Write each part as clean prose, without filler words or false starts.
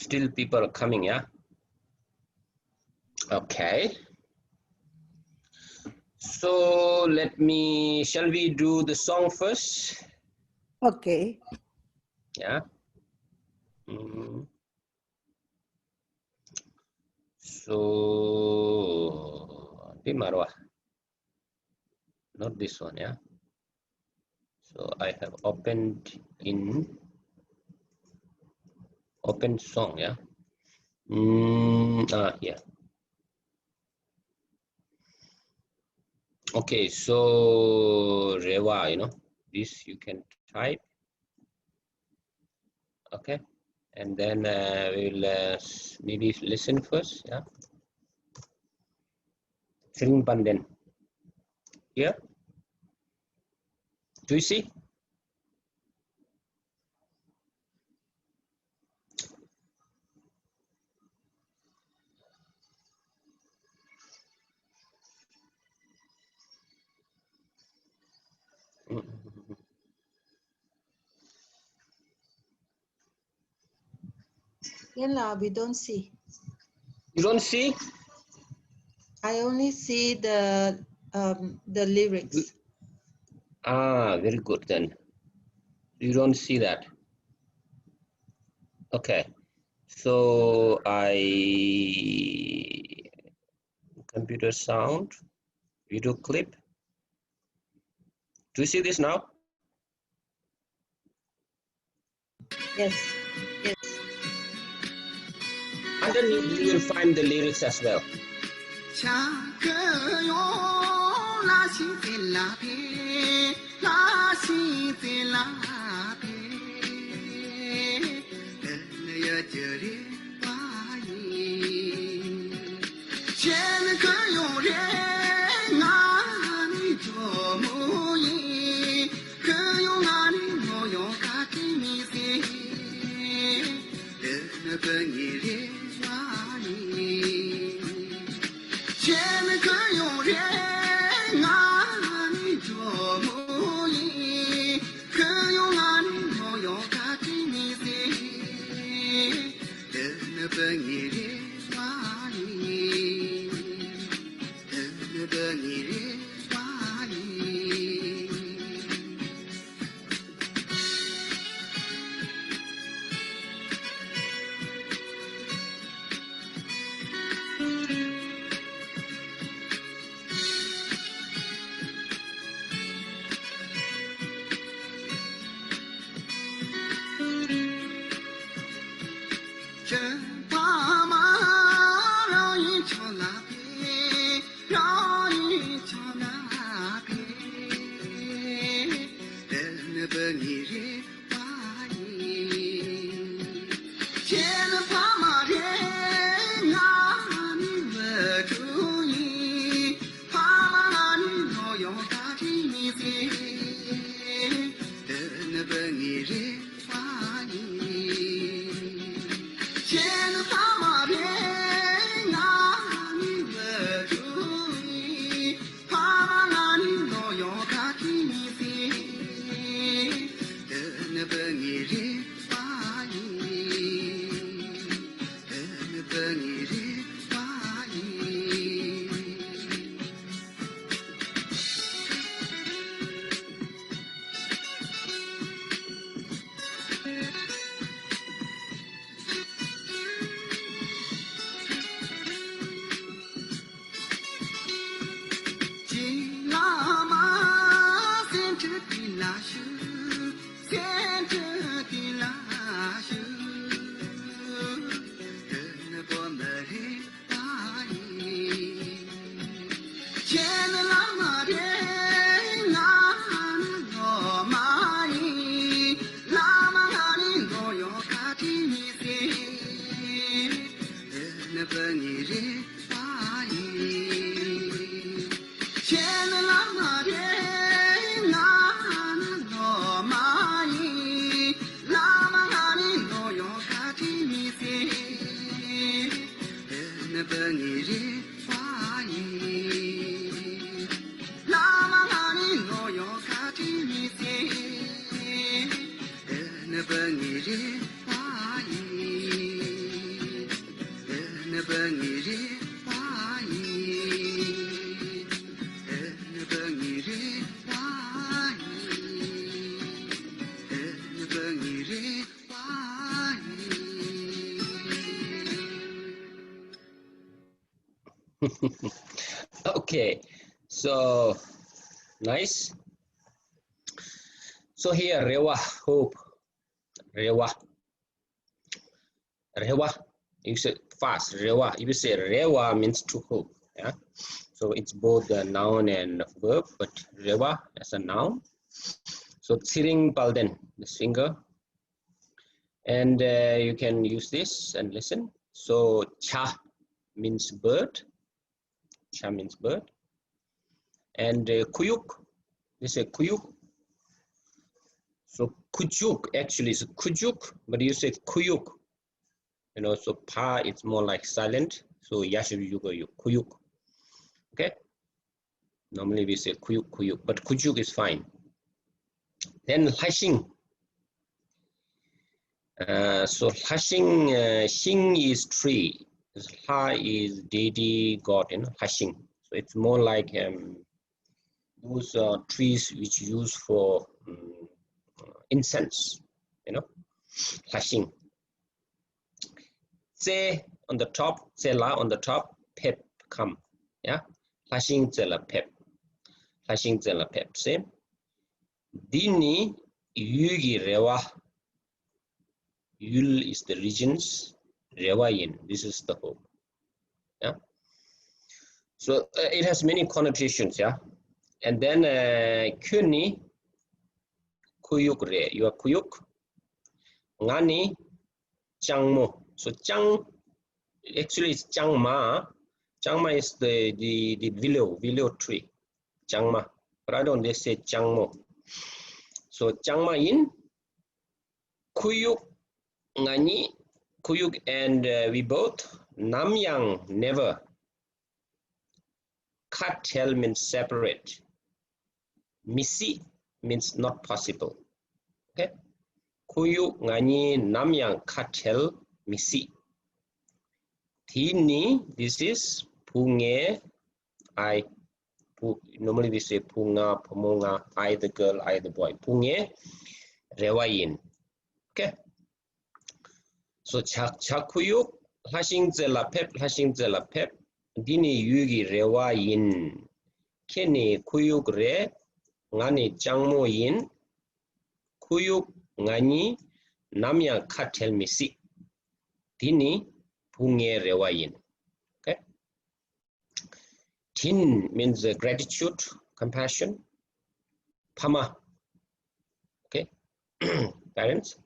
Still people are coming, yeah? Okay. So shall we do the song first? Okay. Yeah. So, di Marwa. Not this one, yeah? So I have open song, yeah? Here. Okay, so Rewa, this you can type. Okay, and then we'll maybe listen first, yeah? Sering Panden. Here. Do you see? Yeah, we don't see. You don't see? I only see the lyrics. Very good then. You don't see that. Okay. So computer sound, video clip. Do you see this now? Yes. Yes. And then you will find the lyrics as well. Okay, so nice. So here, rewa, hope, rewa, rewa. You say fast, rewa. If you say rewa means to hope. Yeah. So it's both a noun and a verb, but rewa as a noun. So tsiring palden, this finger, and you can use this and listen. So cha means bird. Cha means bird, and kuyuk. This is kuyuk. So kujuk actually is kujuk, but you say kuyuk. You know, so pa it's more like silent. So yashu kuyuk. Okay. Normally we say kuyuk kuyuk, but kujuk is fine. Then hashing. So hashing, shing is tree. Ha is deity god, you know, hashing. So it's more like those trees which use for incense, you know, hashing. Se on the top, se la on the top, pep come, yeah, hashing se la pep, hashing se la pep. Same. Dini yugi rewa. Yul is the regions, rewa yin. This is the home. Yeah. So it has many connotations, yeah. And then kuni kuyuk re, you are kuyuk. Ngani changmo. So chang actually it's changma. Changma is the willow tree. Changma. But I don't say changmo. So changma in kuyuk ngani kuyuk, and we both namyang never. Cartel means separate. Misi means not possible. Okay. Kuyu ngani namyang cartel misi. Tini, this is punge I. Normally we say punga, pumonga, I the girl, I the boy. Punge rewayin. Okay. So chakuyu hashing zela pep, hashing zela pep. Dini yugi rewayin. Keni kuyuk re ngani changmo yin. Kuyuk ngani namyang cartel misi. Dini punge rewayin. Okay. Tin means gratitude, compassion. Pama. Okay. Parents.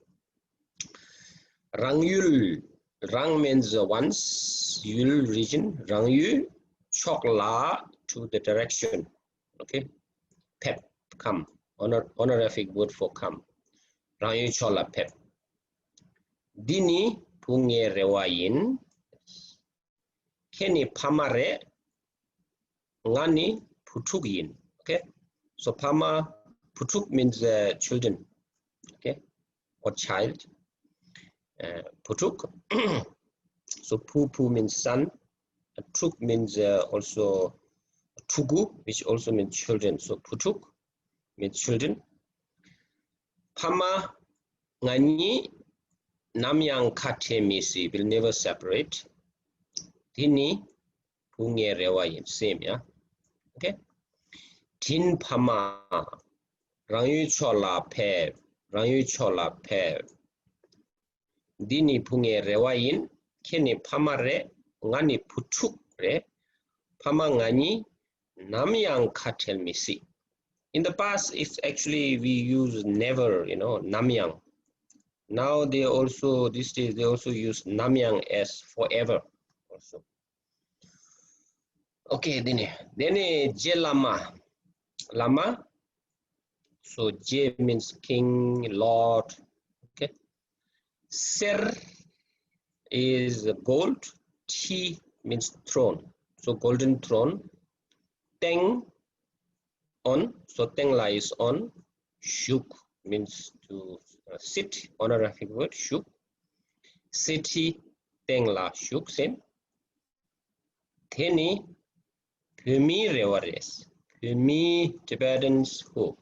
Rangyul. Rang means once. Yul region. Rangyu. Chokla to the direction. Okay. Pep. Come. Honorific word for come. Rangyu chola pep. Dini punge rewayin. Keni pamare ngani putukin. Okay. So pama putuk means children. Okay. Or child. Putuk. So pu means son. Truk means also tugu, which also means children. So putuk means children. Pama ngani namyang kate misi will never separate. Tini punge rewayin. Same, yeah. Okay. Tin pama rangyu chola pe, rangyu chola pe. Dini punge rewayin. Kene pamare ngani putuk re. Pama ngani namyang katel misi. In the past, it's actually we use never, you know, namyang. Now they also, these days, they also use namyang as forever also. Okay, then je lama. Lama. So je means king, lord. Okay. Ser is gold. Chi means throne. So golden throne. Teng on. So tengla is on. Shuk means to sit. Honorific word. Shuk. City tengla shuk. Same. Teni pumi rewares. Pumi Tibetans hope.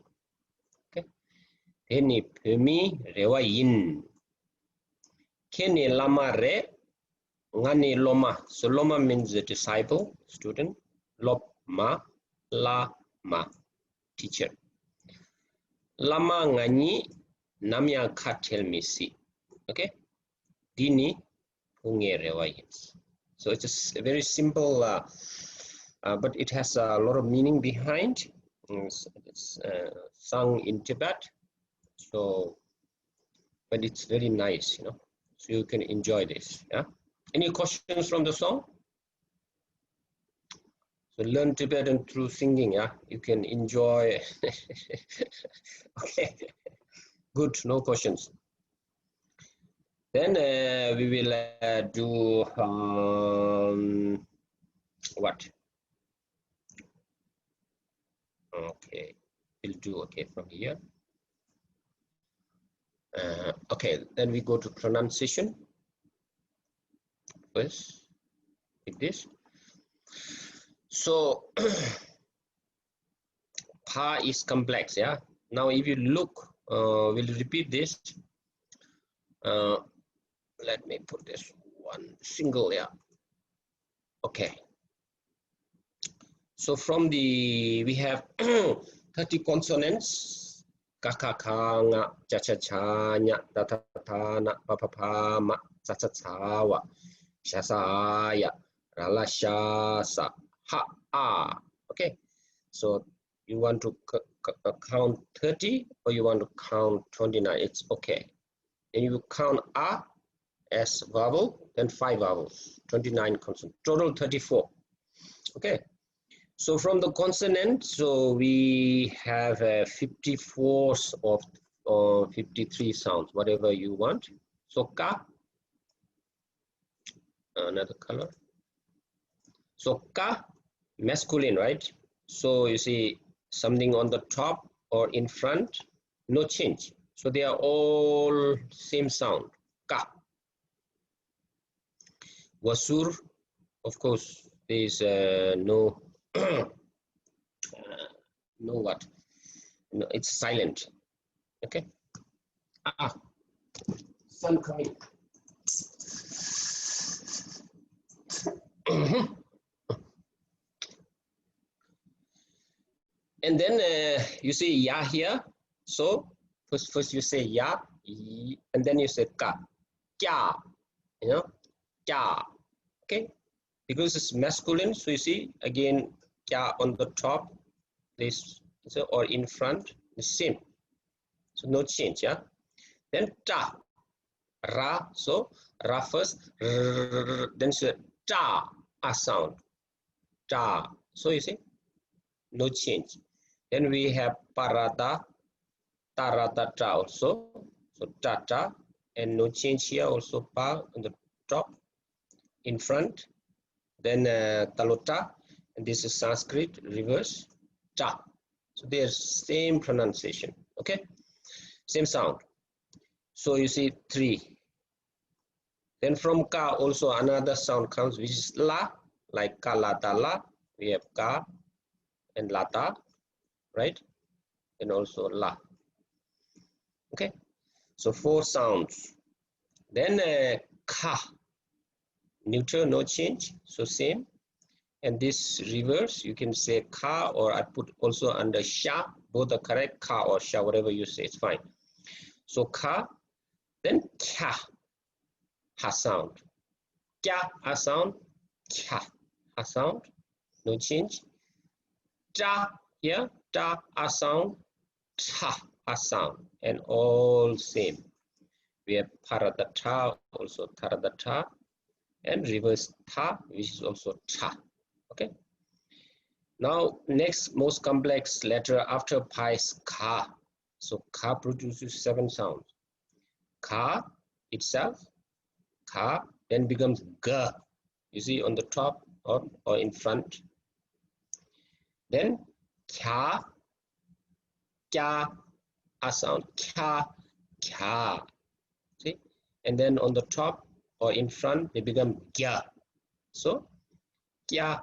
Okay. Teni pumi rewayin. Kene lama re Ngani loma. So loma means a disciple, student. Loma, lama, teacher. Lama ngani namya katel misi. Okay. Dini pungerewayins. So it's a very simple, but it has a lot of meaning behind. It's sung in Tibet. So, but it's very nice, you know. So you can enjoy this. Yeah. Any questions from the song? So learn Tibetan through singing. Yeah, you can enjoy. Okay, good. No questions. Then we will do what? Okay, we'll do okay from here. Okay, then we go to pronunciation first, like this. So pa is complex, yeah. Now if you look, we'll repeat this. Let me put this one single, yeah. Okay. So from we have 30 consonants. Kakakanga, chachachanya, tatatana, papapama, chachachawa, shasaya, ralashasa, ha. Okay. So you want to count 30 or you want to count 29? It's okay. And you count a as vowel, then 5 vowels, 29 consonants, total 34. Okay. So from the consonant, so we have 54 of 53 sounds, whatever you want. So ka, another color. So ka, masculine, right? So you see something on the top or in front, no change. So they are all same sound, ka. Wasur, of course, there is no, no what? No, it's silent. Okay. Sun coming. And then you say ya here. So first you say ya, and then you say ka, kya, you know, kya. Okay, because it's masculine. So you see again kya on the top, this or in front, the same. So no change. Yeah. Then ta, ra. So ra first, then say ta, a sound, ta. So you see no change. Then we have parata, taratata also. So tata, and no change here also pa on the top, in front. Then talota, and this is Sanskrit, reverse, ta. So they're same pronunciation, okay? Same sound. So you see 3. Then from ka also another sound comes, which is la, like ka lata la. We have ka and lata, right? And also la. Okay, so 4 sounds. Then ka, neutral, no change, so same. And this reverse, you can say ka, or I put also under sha. Both are correct, ka or sha, whatever you say, it's fine. So ka, then kya, ha sound. Kya, ha sound, kya, ha sound, no change. Ta here, ta, ha sound, ta, ha sound, and all same. We have paradata, also taradata, and reverse ta, which is also ta. Okay. Now, next most complex letter after pi is ka. So ka produces 7 sounds. Ka itself, ka, then becomes ga. You see on the top or in front. Then kya, kya, a sound, kya, kya. See, and then on the top or in front, they become gya. So kya,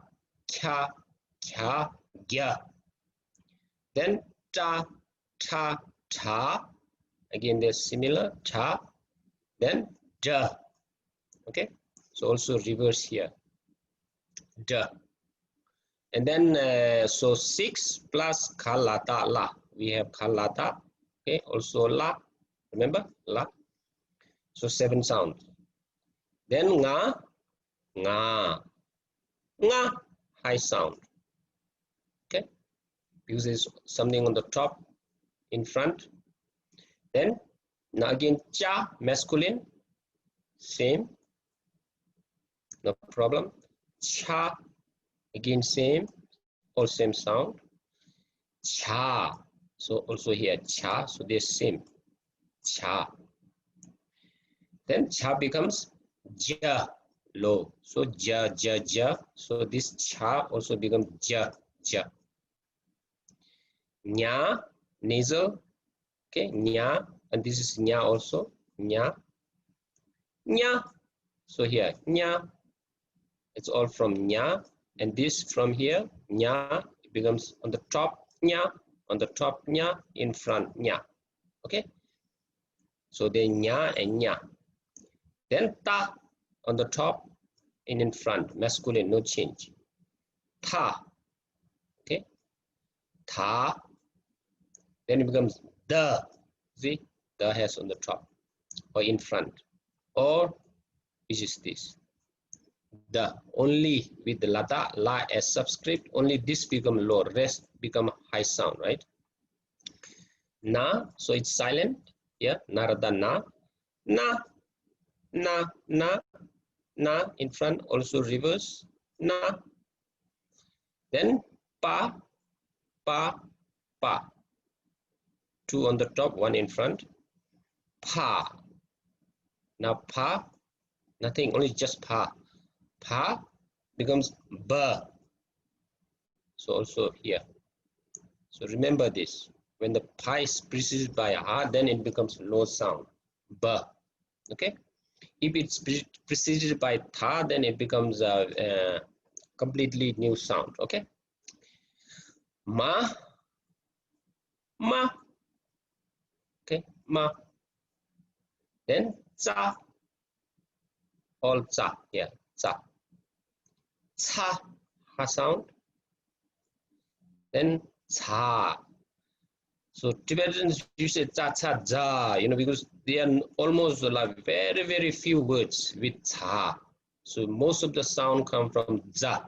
kya, kya, gya. Then ta, ta, ta. Again, they're similar, ta. Then da. Okay. So also reverse here. D. And then so 6 plus kalata la. We have kalata. Okay, also la. Remember la. So 7 sounds. Then nga, nga, nga, high sound. Okay, because there's something on the top, in front. Then now again cha, masculine, same, no problem. Cha, again same, all same sound. Cha, so also here cha, so they're same. Cha. Then cha becomes ja, low. So ja, ja, ja. So this cha also becomes ja, ja. Nya, nasal. Okay, nya, and this is nya also. Nya, nya. So here, nya. It's all from nya, and this from here, nya, it becomes on the top, nya, on the top, nya, in front, nya. Okay, so then nya and nya. Then ta on the top and in front, masculine, no change. Ta, okay, ta. Then it becomes the. See, the has on the top or in front, or which is this. The, only with the lata, la as subscript, only this become low, rest become high sound, right? Na, so it's silent. Yeah, narada na, na, na, na, na in front, also reverse, na. Then pa, pa, pa. 2 on the top, 1 in front. Pa. Now pa, nothing, only just pa. Pa becomes ba. So also here. So remember this. When the pa is preceded by ha, then it becomes low sound. Ba. Okay. If it's preceded by tha, then it becomes a completely new sound. Okay. Ma. Ma. Okay. Ma. Then za. All za. Yeah. Za. Cha. Ha sound. Then cha. So Tibetans use cha cha ja, because they are almost like very, very few words with cha. So most of the sound come from ja.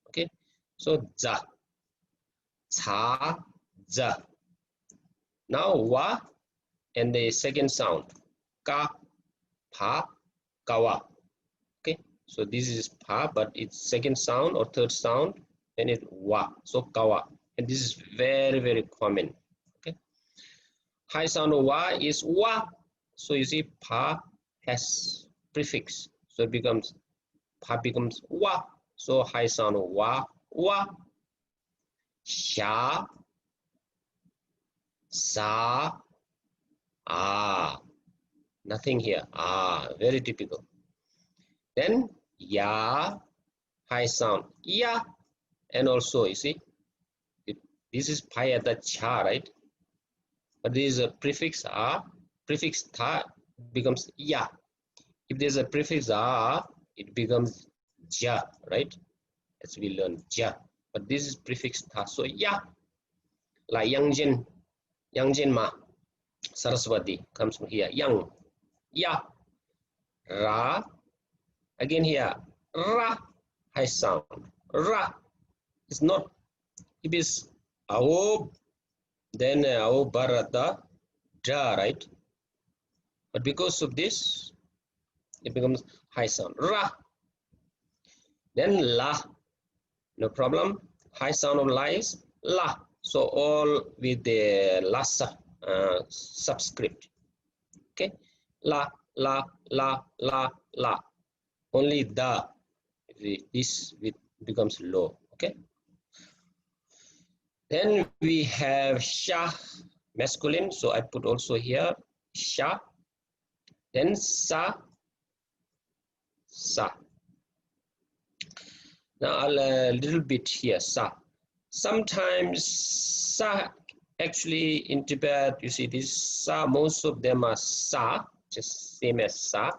Okay. So ja. Cha, ja. Now wa and the second sound. Ka, pa, kawa. Okay. So this is pa, but it's second sound or third sound, and it's wa. So kawa. And this is very, very common. Okay. High sound of wa is wa. So you see pa has prefix. So it becomes pa becomes wa. So high sound of wa, wa. Sha, sa, ah. Nothing here. Ah, very typical. Then ya, high sound, ya. And also, you see, this is pi at the cha, right? But there is a prefix a, prefix tha becomes ya. If there's a prefix a, it becomes ja, right? As we learn ja. But this is prefix tha, so ya. Like Yangjin ma, Saraswati comes from here. Yang, ya. Ra, again here, ra, high sound. Ra is not, it is ao, then ao barata, da, right? But because of this, it becomes high sound. Ra. Then la, no problem. High sound of la is la. So all with the lasa subscript. Okay. La, la, la, la, la. Only the, this becomes low. Okay. Then we have sha, masculine. So I put also here sha. Then sa, sa. Now a little bit here, sa. Sometimes sa, actually in Tibet, you see this sa, most of them are sa, just same as sa.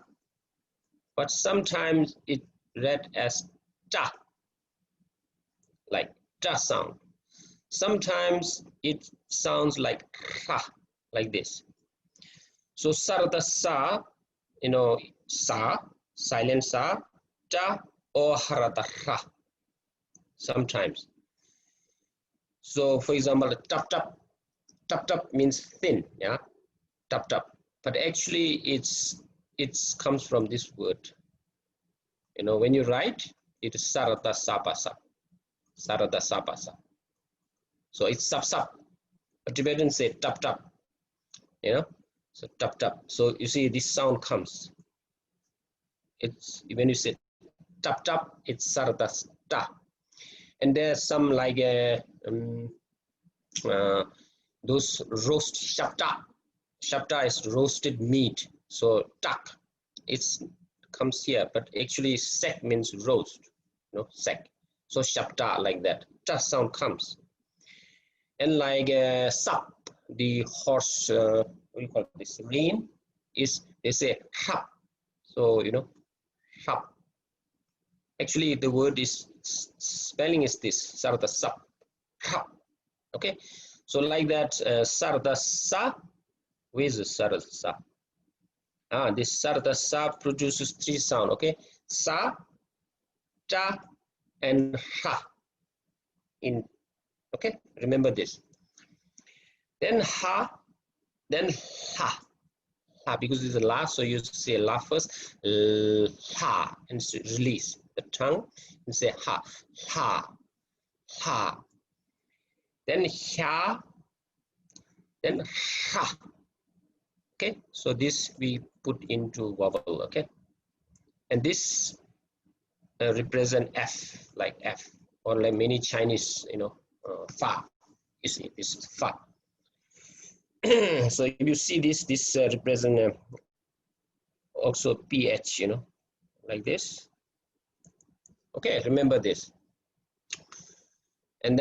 but sometimes it read as ta, like ta sound. Sometimes it sounds like ha, like this. So sarada sa, sa, silent sa, ta, or harata ha, sometimes. So for example, tap tap, tap tap means thin, yeah, tap tap. But actually it comes from this word. When you write, it is sarada sapasa, sarada sapasa. So it's sap sap. But Tibetans say tap tap, so tap tap. So you see this sound comes. It's when you say tap tap, it's sarada ta. And there's some like those roast shapta. Shapta is roasted meat. So tak, it's comes here, but actually sek means roast, sek. So shapta like that. Ta sound comes. And like sap, the horse, what do you call this? Rein is they say hap. So hap. Actually, the word is spelling is this sarda sap, hap. Okay, so like that sarda sa. Where's the sarda sa? This sarda sa produces three sound. Okay, sa, ta, and ha. Okay, remember this. Then ha, then ha. Because it's the last, so you say la first, ha, and release the tongue and say ha, ha, ha. Then ha, then ha. Okay, so this we put into vowel. Okay, and this represent F, like F, or like many Chinese, fa. You see, this is fa. So if you see this represent also ph, like this. Okay, remember this. And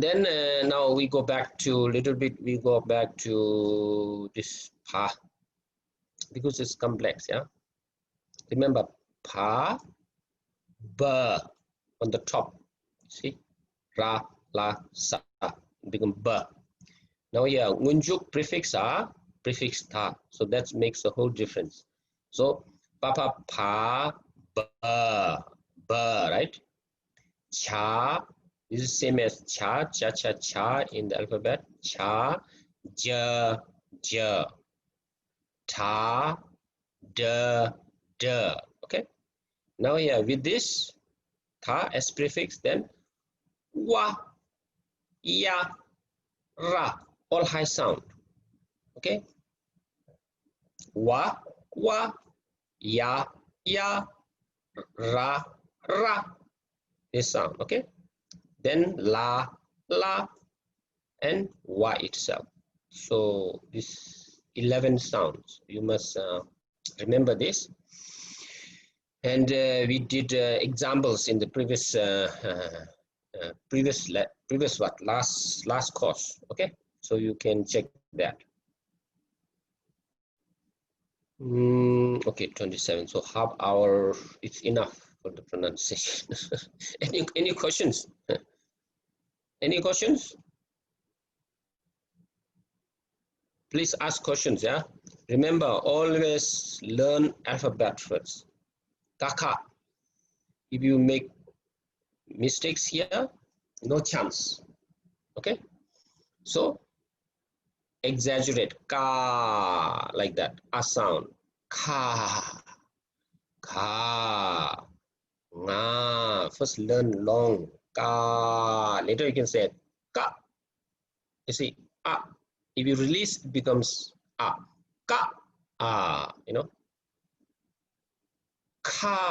then now we go back to little bit. We go back to this pa, because it's complex. Yeah, remember pa, ba on the top. See, ra, la, sa become ba. Now here ngunjuk prefix prefix ta, so that makes a whole difference. So papa pa ba, right? Cha, this is same as cha, cha, cha, cha in the alphabet. Cha, ja, ja. Ta, da, da. Okay. Now here with this ta as prefix, then wa, ya, ra, all high sound. Okay. Wa, ya, ra, this sound. Okay. Then la, and wa itself. So this 11 sounds. You must remember this. And we did examples in the previous last course. Okay, so you can check that. Okay, 27. So half hour, it's enough for the pronunciation. Any questions? Any questions? Please ask questions. Yeah. Remember, always learn alphabet first. Kaka. If you make mistakes here, no chance. Okay. So exaggerate ka, like that, a sound, ka, nga. First learn long, ka. Later you can say ka. You see, a. If you release, it becomes a, ka, ka.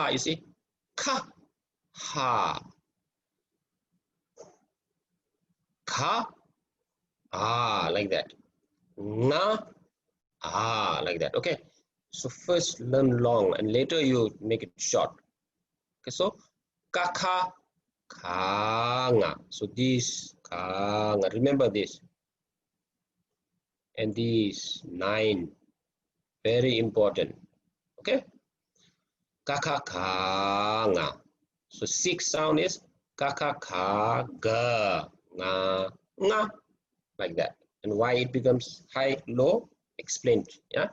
You see, ka, ha, ka, like that. Nga, like that. Okay, so first learn long and later you make it short. Okay, so kaka, kanga. So this kanga, remember this. And these 9, very important. Okay, Kaka ka nga. So 6 sound is kaka ka ga nga nga, like that. And why it becomes high, low, explained. Yeah.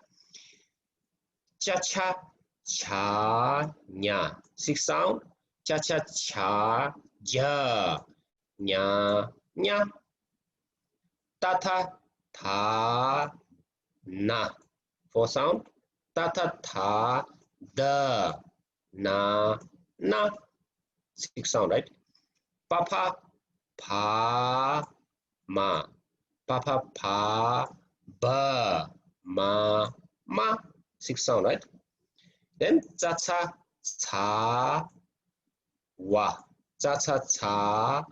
Cha cha cha nya. 6 sound. Cha cha cha ja nya nya. Ta ta ta na. 4 sound. Ta ta ta da na na. 6 sound, right? Papa pa ma. Papa pa ba ma ma. 6 sound, right? Then cha cha cha wa. Cha cha cha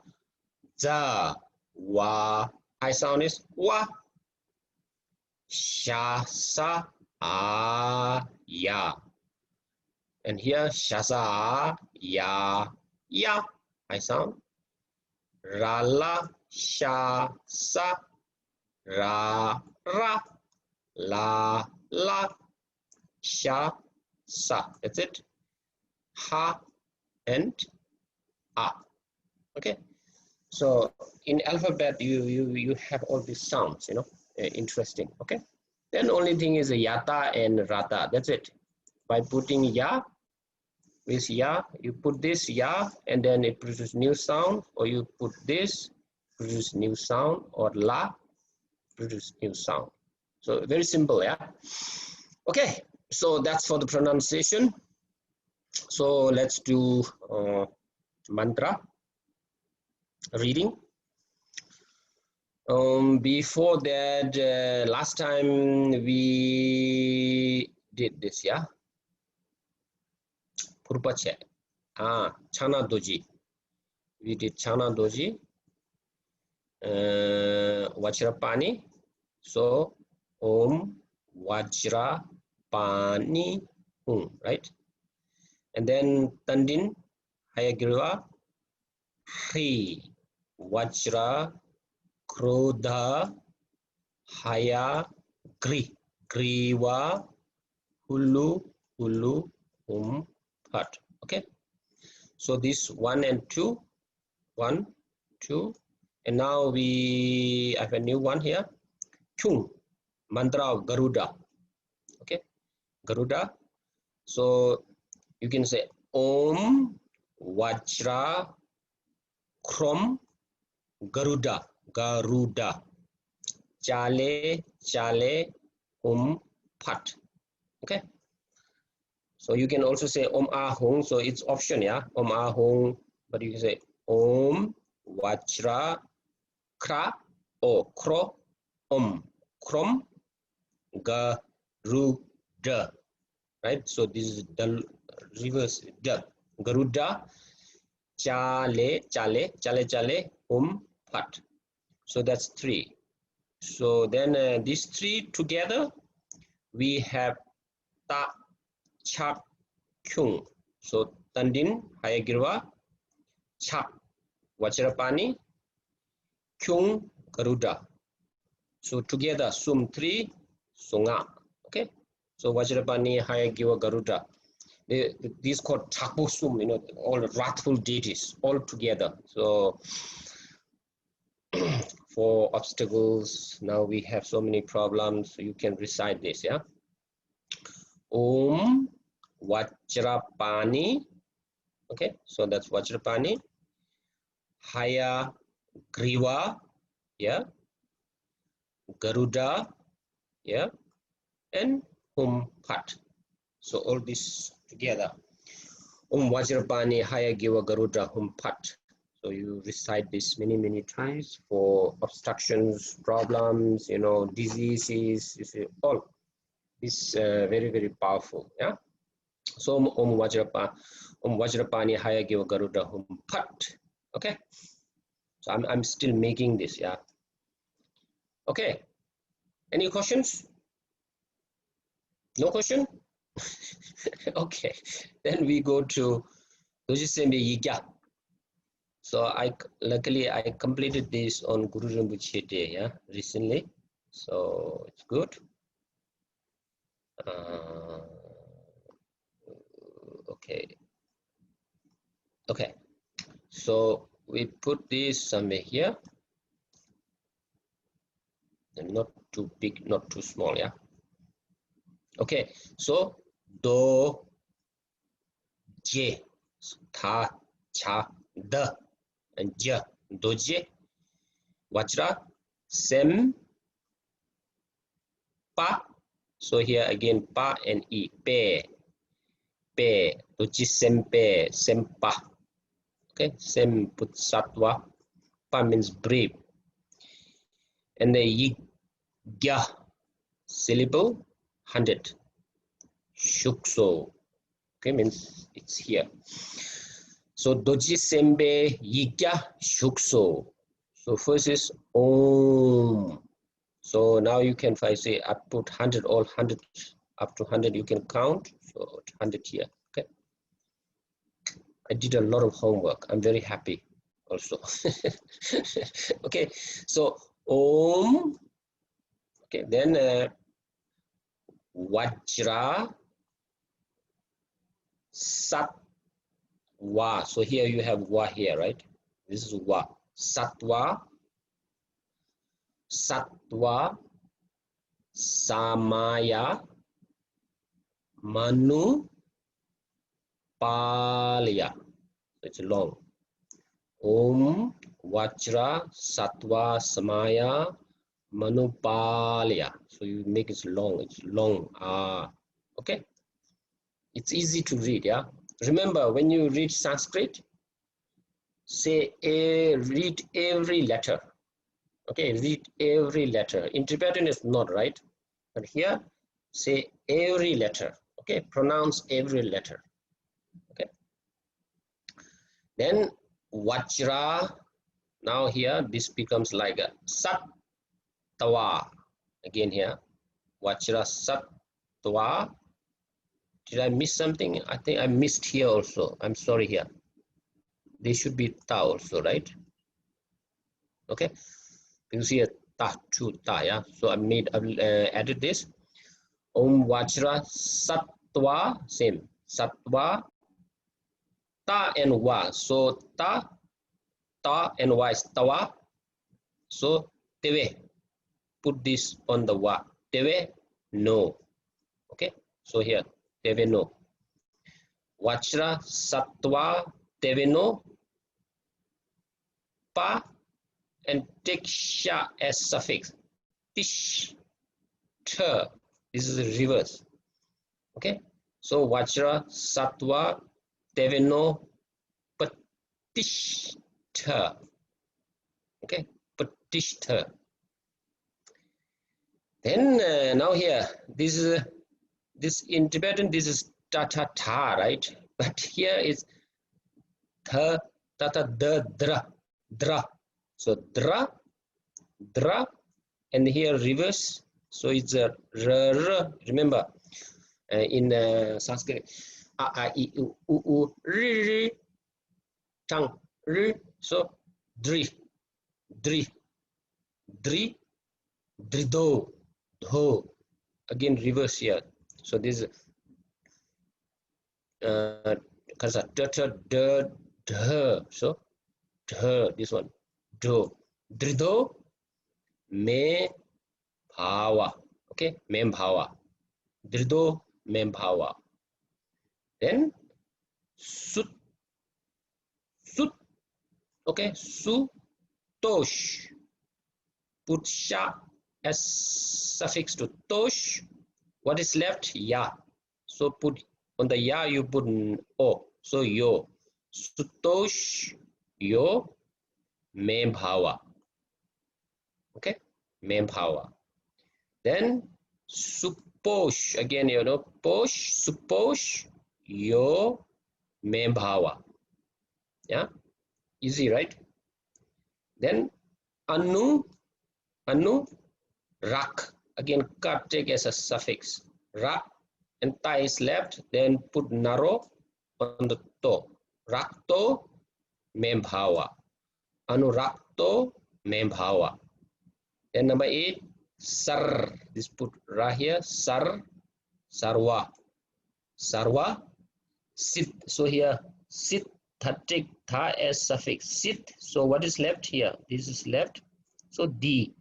za wa. High sound is wa. Sha sa a ya. And here sha sa ya ya. High sound. Ra la sha sa ra ra la la sha sa. That's it. Ha and a. Okay. So in alphabet you have all these sounds, interesting. Okay. Then only thing is yata and rata. That's it. By putting ya with ya, you put this ya and then it produces new sound, or you put this, produce new sound, or la, produce new sound. So very simple, yeah. Okay, so that's for the pronunciation. So let's do mantra reading. Before that, last time we did this, yeah. Purpache. Chana doji. We did chana doji. Vajrapani. So Om Vajra Pani right? And then Tandin Hayagriva Hri Vajra Krodha Haya Griva Hulu Pat. Okay, so this 1 and 2, 1, 2, and now we have a new one here. Chung, mantra of Garuda. Okay, Garuda. So you can say Om Vajra Krom Garuda Chale Pat. Okay, so you can also say Om Ahung, so it's option, yeah, Om Ahung, but you can say Om Vajra Kra or Kro Om Krom Garuda, right? So this is the reverse da. Garuda Chale Pat. So that's 3. So then these 3 together we have Ta Chak Kyung. So Tandin Hayagirva Chak Vajrapani Kyung Garuda. So together Sum 3 Sunga. Okay. So Vajrapani Hayagirva Garuda. These called Taposum, all wrathful deities all together. So for obstacles, now we have so many problems, so you can recite this, yeah. Om Vajrapani. Okay, so that's Vajrapani. Haya Griva, yeah. Garuda, yeah. And Pat. So all this together. Om Vajrapani Haya Giva Garuda Pat. So you recite this many times for obstructions, problems, diseases, all this very powerful, yeah. So Om Vajrapani Haya Giva Garuda Pat. Okay, so I'm still making this, yeah. Okay, any questions? No question? Okay, then we go to Dojisembe Yigya. So luckily I completed this on Guru Rinpoche Day, yeah, recently. So it's good. Okay, so we put this somewhere here, and not too big, not too small, yeah. Okay, so do, je, tha, cha, da, and ja, doje, vajra, sem, pa. So here again, pa and e, pe, doji sempe, sempa. Okay, sem put satwa, pa means brave. And the yigya, syllable, 100. Shukso, okay, means it's here. So doji sembe yigya shukso. So first is om. So now you can, if I say I put 100, all 100, up to 100 you can count. So 100 here, okay. I did a lot of homework. I'm very happy also. Okay, so om. Okay, then vajra, satwa. So here you have wa here, right? This is wa. Satwa, samaya, manu, palya. It's long. Om, vajra, satwa, samaya, manu, palya. So you make it long. It's long. Okay. It's easy to read, yeah. Remember, when you read Sanskrit, say read every letter. Okay, read every letter. In Tibetan it's not, right? But here, say every letter. Okay, pronounce every letter. Okay. Then vajra. Now here, this becomes like a sattva. Again here, vajra sattva. Did I miss something? I think I missed here also. I'm sorry here. They should be ta also, right? Okay, because here ta to ta, yeah. So I've added this. Om vajra sattva, same. Sattva, ta and wa. So ta and wa is tawa. So teve, put this on the wa. Teve, no. Okay, so here, teve no. Vajra sattva, teve no. Pa, and take sha as suffix. Tish, ter. This is the reverse. Okay, so vajra sattva, teve no, patishta. Okay, patishta. Then now here, this in Tibetan, this is ta ta ta, right? But here is tha, ta ta, da, dra. So dra, and here reverse. So it's a r. Remember, in Sanskrit, a, I, u, ri, tongue, ri. So dri, drido, dho. Again reverse here. So this is so this one, do, drido, me bhava. Okay, mem bhava. Drido, mem bhava. Then sut. Okay, su, tosh. Put sha as suffix to tosh. What is left? Ya. So put on the ya, you put o. So yo. Sutosh, yo, mem bhava. Okay, mem bhava. Then suposh, again, you know, posh, suposh, yo, mem bhava. Yeah, easy, right? Then anu, rak. Again, cut, take as a suffix. Rak and ta is left. Then put naro on the to. Rakto, mem bhava. Anurakto, mem bhava. Then number 8, sar. This put ra here. Sar, sarva. sit. So here sit, take tha as suffix, sit. So what is left here? This is left. So D,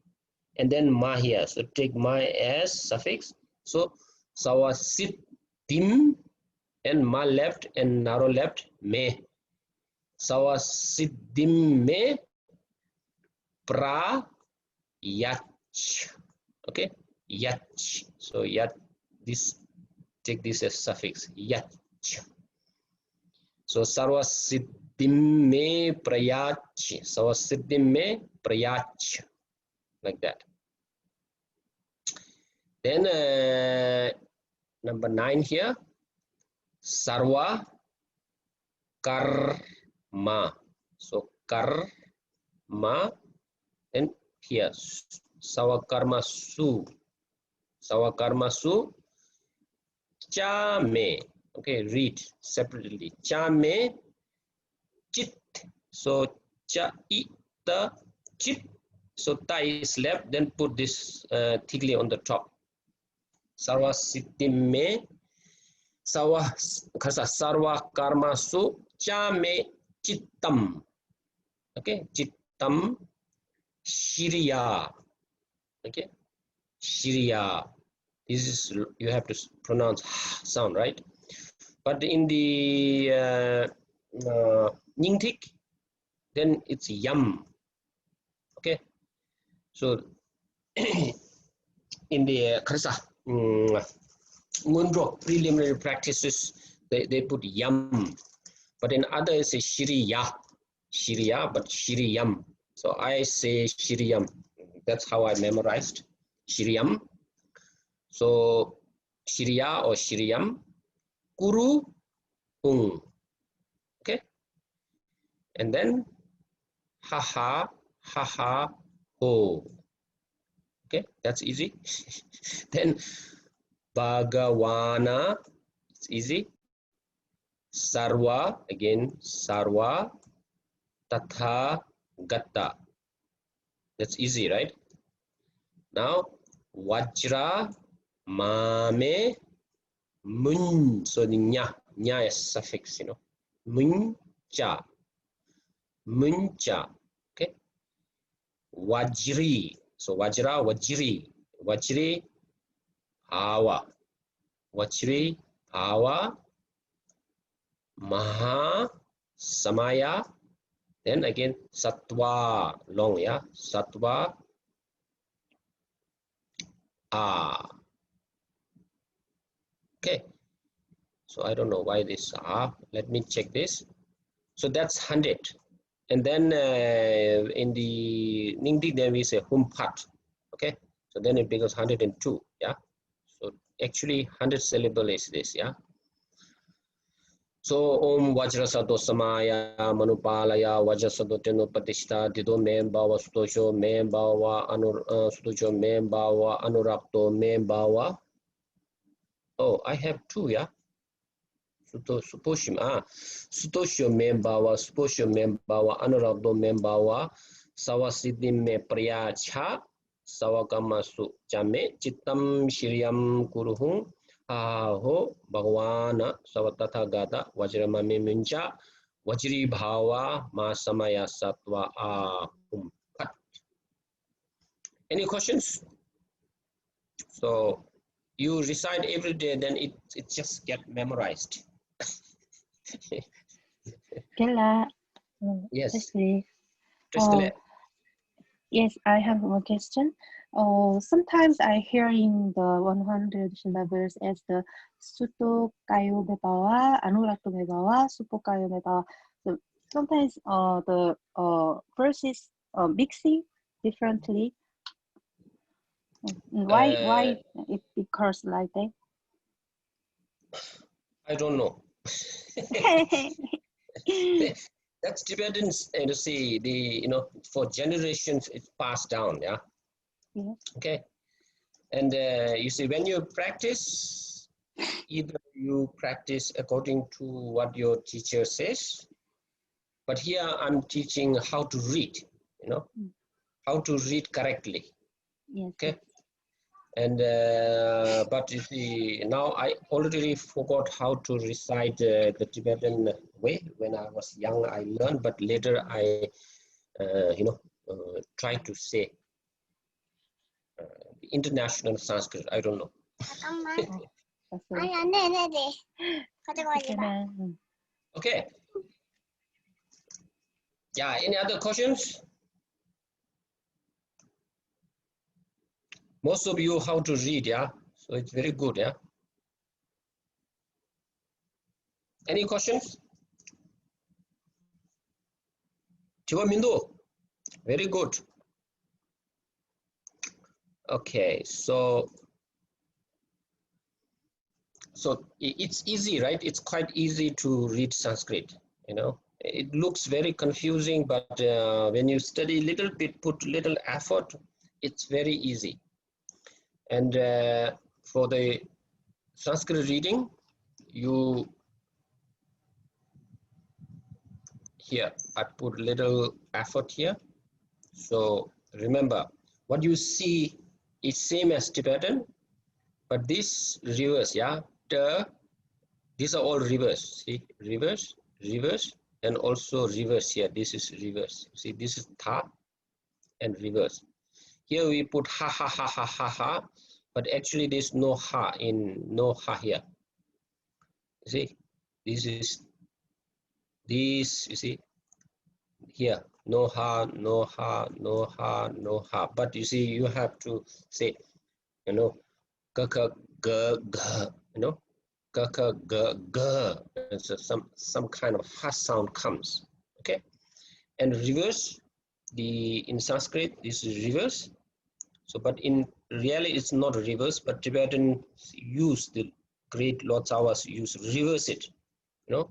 and then ma here. So take ma as suffix. So sawa sit dim, and ma left and narrow left me. Sawa sit dim me pra yach. Okay, yach. So yat, this, take this as suffix, yach. So sarva siddhim me prayach. Sarva siddhim me prayach. Like that. Then number 9 here. Sarva karma. So karma. And here sawa karma su. Sawa karma su cha me. Okay, read separately. Cha me chit. So cha I ta chit. So ta is left, then put this thickly on the top. Sarva siddhi me sarva karma su cha me chittam. Okay, chittam shiriya. Okay, shiriya. This is, you have to pronounce sound, right? But in the Ningtik, then it's yum. Okay, so in the Karsa Mundro preliminary practices, they put yum, but in others say shiriya, but shiriyam. So I say shiriyam. That's how I memorized shiriyam. So shiriya or shiriyam, kuru ung. Okay, and then haha, haha, ho. Okay, that's easy. Then bhagawana, it's easy. Sarva, again sarva, tatha gata. That's easy, right? Now vajra mame mun. So the nya is suffix, you know. Muncha. Muncha. Okay. Vajri. So vajra, vajri. Vajri, awa. Vajri, awa. Maha, samaya. Then again, satwa, long, yeah. Satwa, okay. So I don't know why this let me check this. So that's 100. And then in the Ningdi, then we say humpat. Okay, so then it becomes 102. Yeah, so actually 100 syllable is this. Yeah. So Om Vajrasato Samaya Manupalaya Vajrasato Teno Patishta Dido Membawa Sutosho Membawa Sutosho Membawa Anurakto Membawa. Oh, I have 2, yeah. Suposhim Sutosho Membawa Anurakto Membawa Sawasidim Me Priyacha Sawakamasu Chame Chitam Shiriam Kuruhung ho Bhagavana Savatata Gata Vajramami Muncha Vajri Bhava Masamaya Satwa Pat. Any questions? So you recite every day, then it just get memorized. Kela. Yes. Yes. Yes, I have one question. Sometimes I hear in the 100 syllables as the Suto Kayo Bebawa, Anurakto Bebawa, Supo Kayo Bebawa. So sometimes the verses mixing differently. Why it occurs like that? I don't know. That's dependent, to see the, for generations it's passed down, yeah. Yeah. Okay, and you see, when you practice, either you practice according to what your teacher says, but here I'm teaching how to read, how to read correctly. Yes. Okay, And but you see, now I already forgot how to recite the Tibetan way. When I was young, I learned, but later I, try to say international Sanskrit. I don't know. Okay. Yeah. Any other questions? Most of you how to read, yeah. So it's very good, yeah. Any questions? Mindu, very good. Okay, so it's easy, right? It's quite easy to read Sanskrit, you know. It looks very confusing, but when you study a little bit, put little effort, it's very easy. And for the Sanskrit reading, you here, I put little effort here. So remember, what you see is same as Tibetan, but this reverse, yeah, these are all reverse. See, reverse, reverse, and also reverse here. This is reverse. See, this is tha and reverse. Here we put ha ha ha ha ha ha, but actually there's no ha here. You see, this is this. You see, here no ha, no ha, no ha, no ha. But you see, you have to say, you know, g g g g, you know. G g g g, so some kind of ha sound comes, okay. And reverse, in Sanskrit this is reverse. So but in reality it's not reverse, but Tibetan use the great Lord Sawas use reverse it, you know,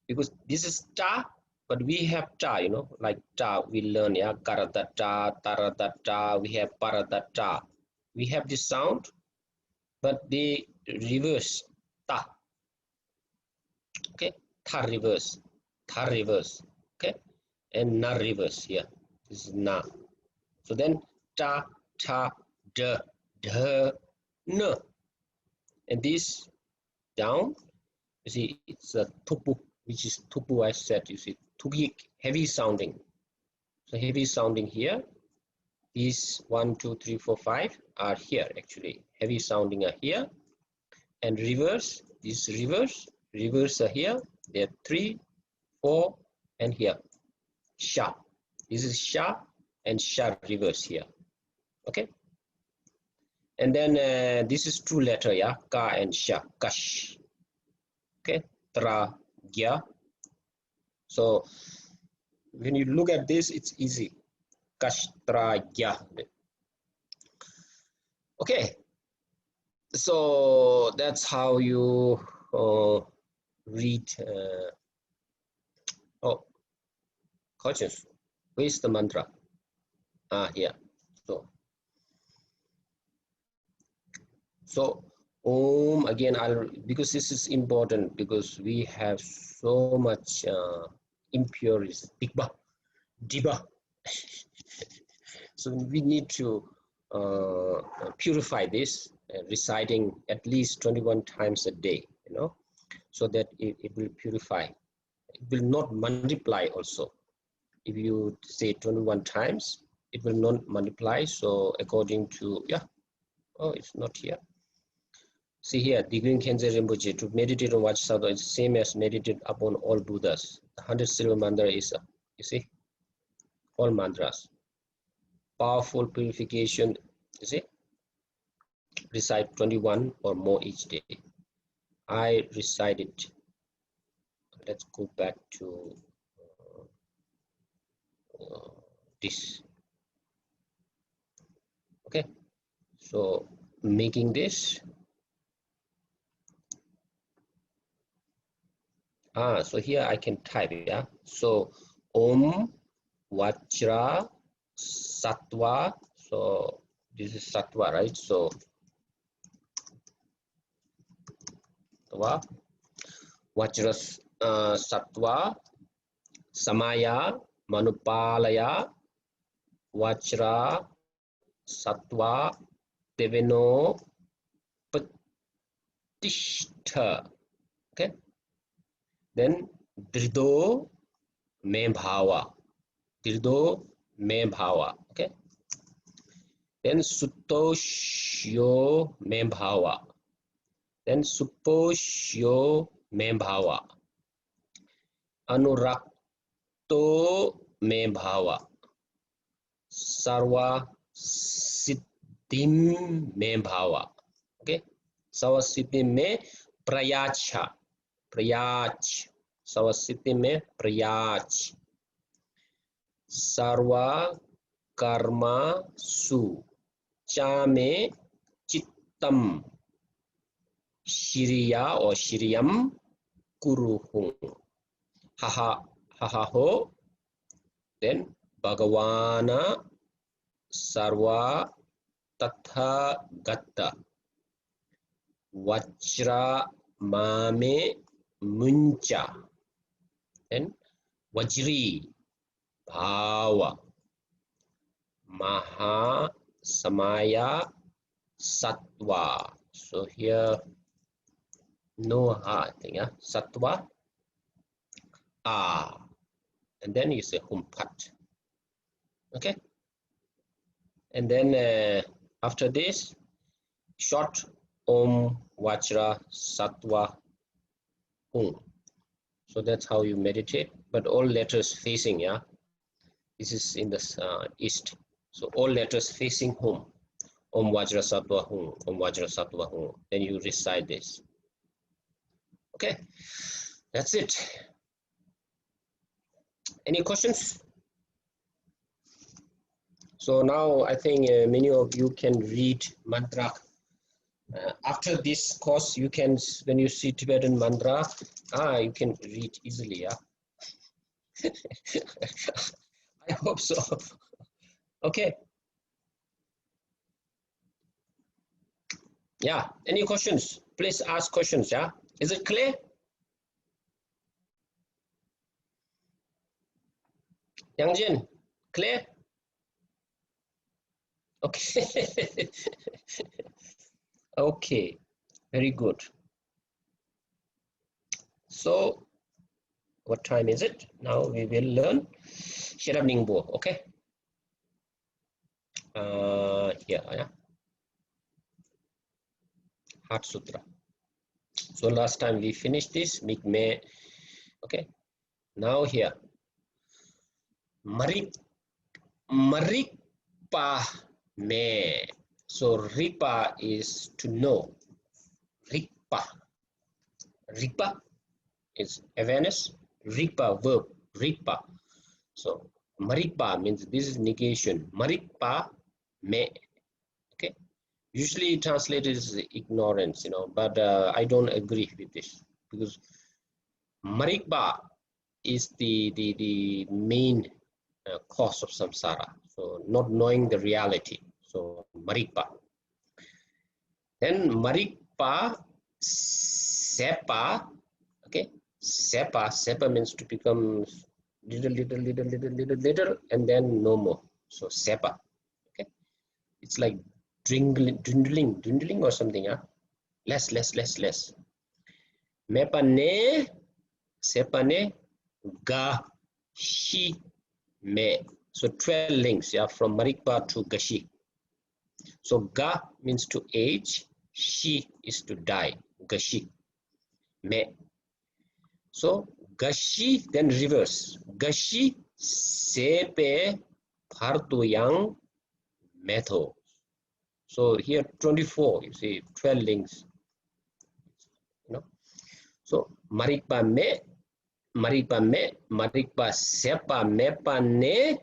because this is ta, but we have ta, you know, like ta we learn, yeah, karadata, taradata, we have paradata, we have this sound, but they reverse ta. Okay, tha reverse, okay, and na reverse here. This is na. So then ta, ta, d, n, and this down. You see, it's a tupu, which is tupu. I said, you see, tugik, heavy sounding. So heavy sounding here. These 1, 2, 3, 4, 5 are here actually. Heavy sounding are here, and reverse. This reverse are here. There are 3, 4, and here sha. This is sha and sha reverse here. Okay, and then this is 2 letter, yeah, ka and sha, kash. Okay, tra, gya. So when you look at this, it's easy. Kash, tra, gya. Okay, so that's how you read. Oh, questions. Where's the mantra? Here. So Om again. Because this is important, because we have so much impurities. Digba, diba. So we need to purify this, reciting at least 21 times a day. You know, so that it will purify. It will not multiply also. If you say 21 times, it will not multiply. So according to, yeah, oh, it's not here. See here, the Green Khenze Rinpoche, to meditate on Vajrasattva is the same as meditate upon all Buddhas. The 100 silver mantra is, you see, all mantras. Powerful purification, you see, recite 21 or more each day. I recite it. Let's go back to this. Okay, so making this. So here I can type, yeah. So Om Vajra Sattva. So this is Sattva, right? So Vajra Sattva Samaya Manupalaya Vajra Sattva deveno patishta. Okay. Then dirdo me bhava. Dirdo me bhava. Okay. Then sutoshyo me bhava. Then suposhyo me bhava. Anurakto me bhava. Sarva siddhim me bhava. Okay. Sarva siddhim me prayacha. Prayach. Sarva siddhim me prayach. Sarva karma su. Cha me chittam. Shiriya or shiriyam kuruhum. Haha ho. Then Bhagavana sarva tatha gatta. Vajra mame muncha. Then Vajri bhava. Maha samaya sattva. So here no ha, I think, yeah? Sattva and then you say humpat. Okay, and then after this short om vajra sattva hum. So that's how you meditate, but all letters facing, yeah, this is in the east, so all letters facing home. Om vajra sattva hum, om vajra sattva hum. Then you recite this. Okay, that's it. Any questions? So now I think many of you can read mantra. After this course, you can, when you see Tibetan mantra, you can read easily, yeah. I hope so. Okay. Yeah, any questions? Please ask questions, yeah. Is it clear? Yangjin, clear? Okay. Okay, very good. So, what time is it? Now we will learn Sherab Ningbo, okay? Here, yeah. Heart Sutra. So last time we finished this, Mikme, okay? Now here. Marikpa me. So ripa is to know. Rikpa. Ripa is awareness. Ripa, verb. Ripa. So marikpa means this is negation. Marikpa me. Okay. Usually translated as ignorance, you know, but I don't agree with this, because marikpa is the main cause of samsara. So not knowing the reality. So marikpa. Then marikpa sepa. Okay, sepa means to become little, and then no more. So sepa. Okay, it's like dwindling or something. Yeah, less. Mepane sepane ga shi me. So 12 links, yeah, from marikpa to gashi. So ga means to age, shi is to die, gashi me. So gashi, then reverse. Gashi sepe partu yang meto. So here 24, you see 12 links. You know. So marikpa sepa mepa ne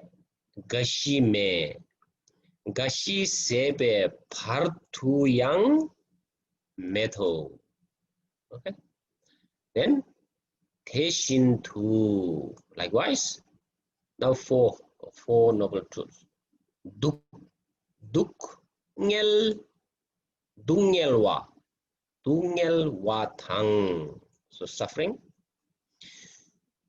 gashi me. Gashi sebe partu yang meto. Okay. Then teshin tu. Likewise. Now four noble truths. Duk ngel dungelwa tang. So suffering.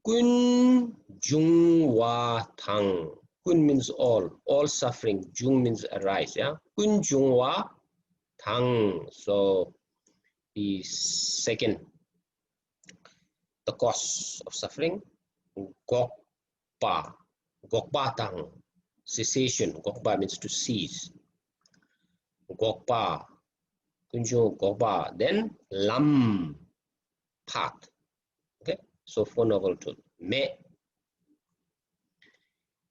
Kun jungwa tang. Kun means all suffering. Jung means arise. Yeah. Kun jungwa Tang. So the second, the cause of suffering, gokpa, gokpa tang, cessation. Gokpa means to cease. Gokpa, kunju gokpa. Then lam, path. Okay, so Four Noble Truth. Me,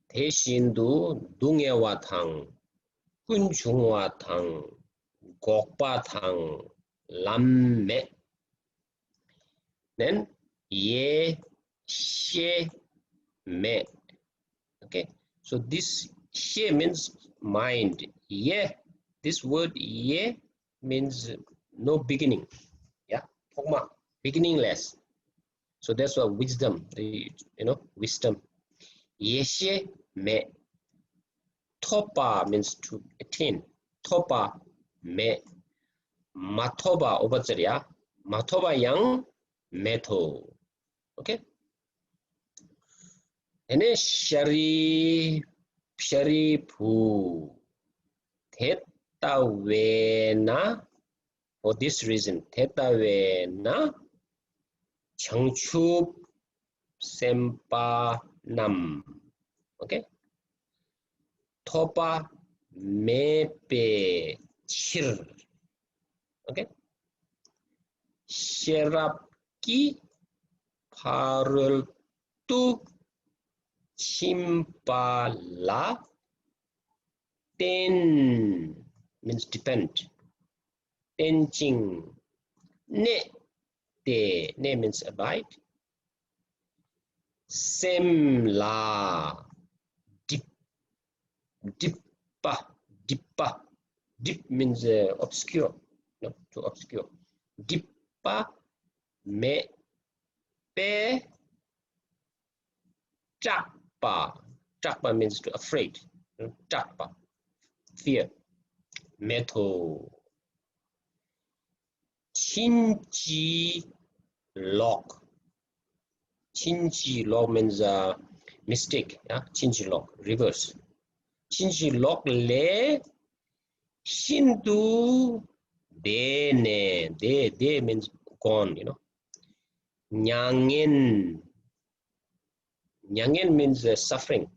대신도 둥해와 당, kunjungwa tang, gokpa tang, lamme. Then ye, she, me. Okay, so this she means mind. Ye, this word ye means no beginning. Yeah, pokma, beginningless. So that's why wisdom, wisdom. Ye, she, me. Topa means to attain. Topa, me. Matoba, 오버절이야. Matoba yang, meto. Okay? And then sharipu. Tetawena. For this reason, tetawena. 정축 sempanam. Okay? 토바 메베 칠. Okay? 셰랍기 파를 뚜 침발라 땐 means depend. 땐징 네 때 네 means abide. 셈라 dippa. Dip means obscure, no, to obscure. Dippa me pe chakpa. Chakpa means to afraid. Chakpa, fear. Meto. Chinchi lock. Chinchi lock means mistake. Yeah? Chinchi lock, reverse. Chinchi lock le shindu dene. De means gone, Nyangen. Nyangen means suffering.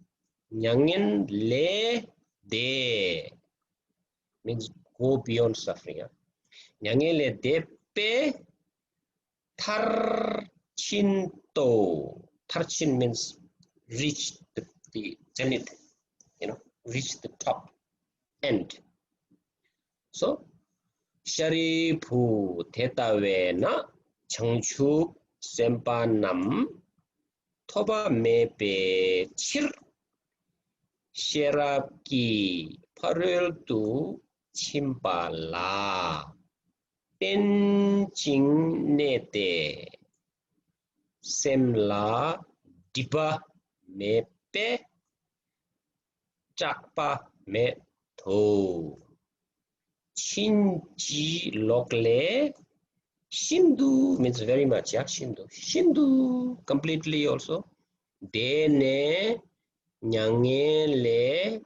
Nyangen le de means go beyond suffering. Yeah? Nyangen le de pe tar chinto. Tarchin means reach the zenith, reach the top end. So sharipu tetawena 정축 sempanam 토바 메베 칠 셰랍기 파를두 침발라 땐징네데 셈라 디바 메베 짝바 메도 친지 록레 Shindu means very much, yeah, Shindu. Shindu completely also. Dene, nyangele,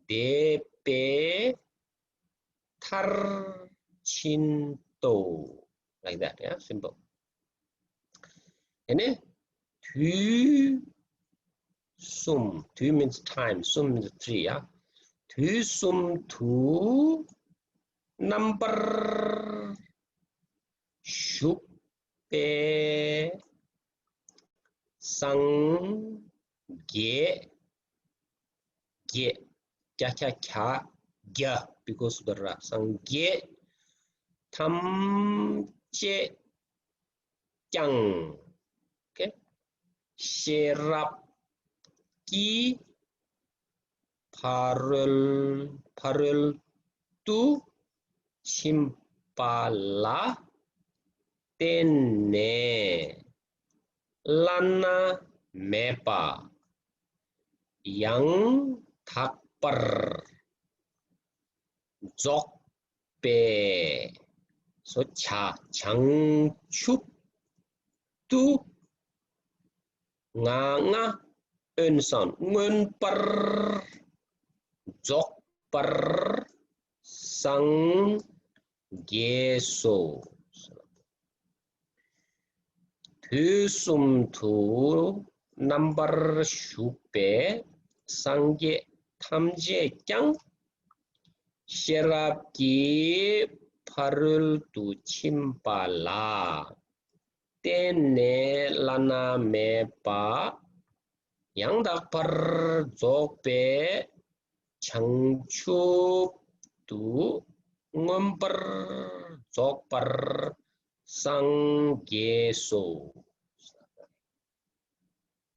depe, tar, chinto. Like that, yeah, simple. And then, tu, sum. Tu means time, sum means 3, yeah. Tu, sum, tu, number. Shukpe sang ge kya gya because of the ra sang ge tam che kyang. Okay, sherap ki parel tu chimpala tene lana mepa yang thakpar jokpe so changchup tu nga önsan ngun par jokpar sang geso. Thusum number shupe sangye tamje kyang sherapki parul tu chimpala tene lana mepa yang par jokpe changchu tu ngomper jokpar sangyeso.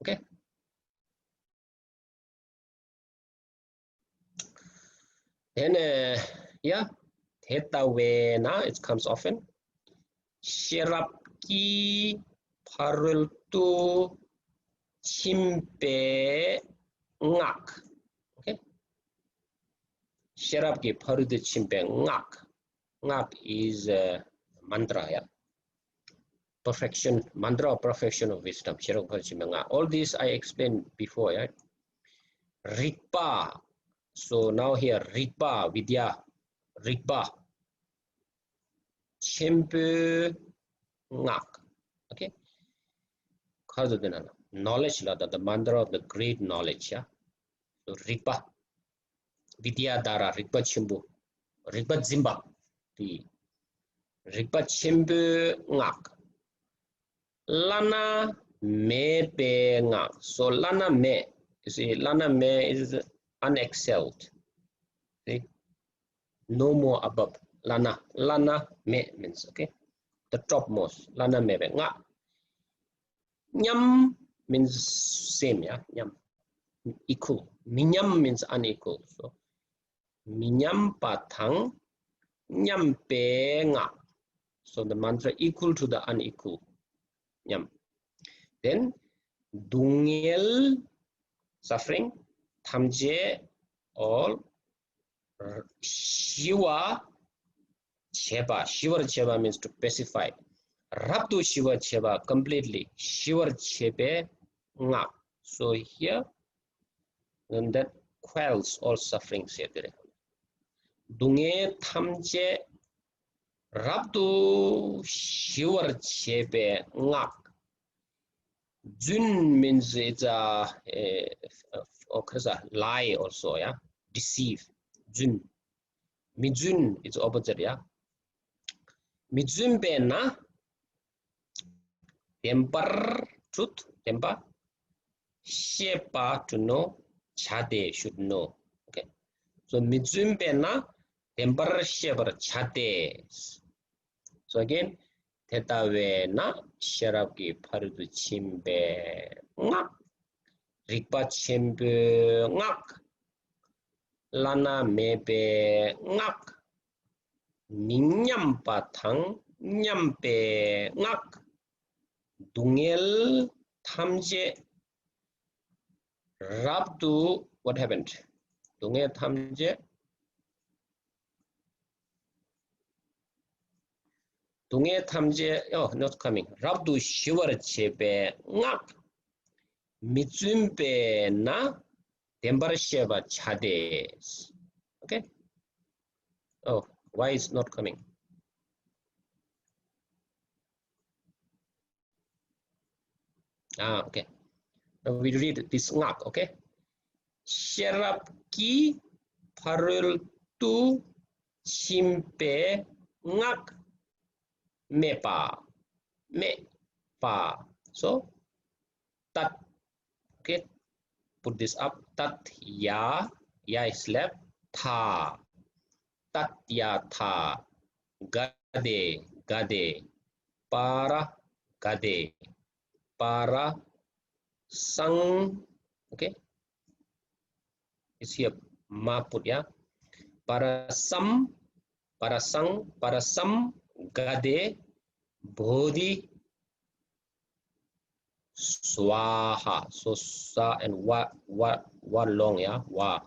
Okay. Then yeah, theta we na it comes often. Sherapki parul tu chimpe ngak. Okay. Sherapki parul tu chimpe ngak. Ngak is mantra, yeah. Perfection, mantra of perfection of wisdom. All these I explained before, yeah. Rigpa. So now here, Rigpa, Vidya, Rigpa. Chempe ngak. Okay. Knowledge, the mantra of the great knowledge, yeah. So Rigpa, Vidya Dara, Rigpa Chimbu, Rigpa Zimba, the Rigpa Chempe ngak. Lana me pe ngak. So lana me, you see, lana me is unexcelled. See, no more above. Lana, lana me means okay, the topmost. Lana me pe ngak. Nyam means same, yeah. Nyam, equal. Minyam means unequal. So minyam patang, nyam pe ngak. So the mantra equal to the unequal. Nyam. Then dungel, suffering, tamje, all, shiva cheba. Shiva cheba means to pacify. Rabdu shiva cheba completely. Shiva chebe ngak. So here, then that quells all sufferings here. Dunge tamje rabdu shiva chebe ngak. Jun means it's a lie also, yeah. Deceive. Jun. Mijun is opposite, yeah. Mijun bena temper truth, temper. Shepa to know, chade should know. Okay. So mijun bena temper shepa chade. So again, theta vena sharabki parudu chimbe ngak. Rikpa chimbe ngak. Lana mebe ngak. Minyam patang nyampe ngak. Dungel tamje rabdu. What happened? Dungel tamje. Dungel tamje. Oh, not coming. Rabdu shivar chebe ngak. Mitsumpe na tembar sheva chades. Okay. Oh, why is not coming? Okay. Now we read this ngak, okay? Sherapki parul tu chimpe ngak mepa. Me-pa. So, tat. Okay. Put this up. Tat ya. Ya is left. Tha. Tat ya tha. Gade. Gade. Para. Gade. Para sang, okay, it's here ma put, yeah. Para sam gade bodhi swaha. So sa and wa long, yeah, wa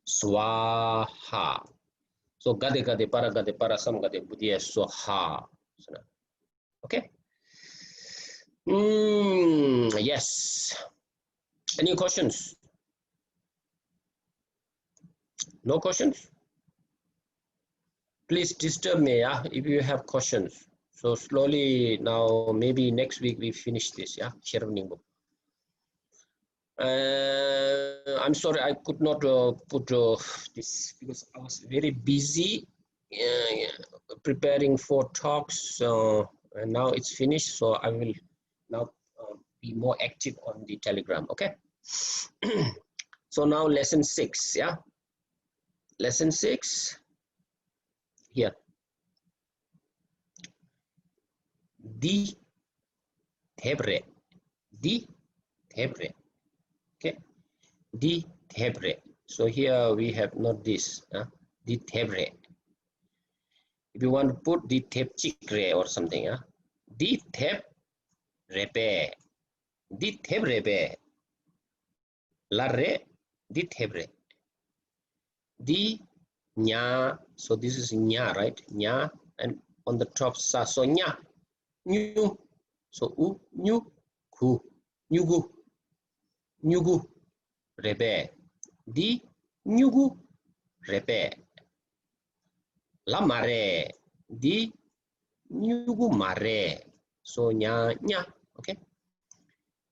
swaha. So gade para sam gade bodhi swaha. Okay. Yes. Any questions? No questions? Please disturb me, yeah, if you have questions. So slowly now, maybe next week we finish this, yeah. I'm sorry I could not put this because I was very busy preparing for talks, and now it's finished. So I will now be more active on the Telegram. Okay. So now lesson 6, yeah. Lesson 6 here. Di Thebre. Di Thebre. Okay. Di Thebre. So here we have not this. Di Thebre. If you want to put di Thepchikre or something, di Thebre. Di Thebre. La re di Thebre. Di nya. So this is nya, right? Nya, and on the top sa. So nya. Nyu. So u nyu ku. Nyugu. Nyugu. Rebe. Di nyugu rebe. La mare. Di nyugu mare. So nya nya. Okay.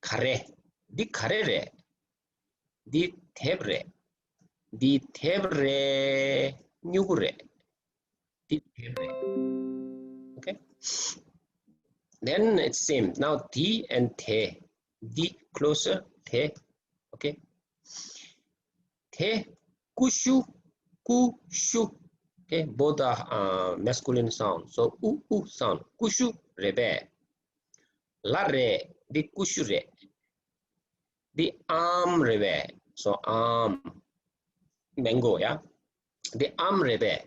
Kare. Di kare re. Di tebre. Di tebre nyugure. Di tebre. Okay. Then it's same. Now di and te. Di closer. Te. Okay. Te kushu. Kushu. Okay. Both are masculine sound. So u sound. Kushu rebe. La re. Di kushu re. Di arm rebe. So arm. Mango, yeah. The arm rebe.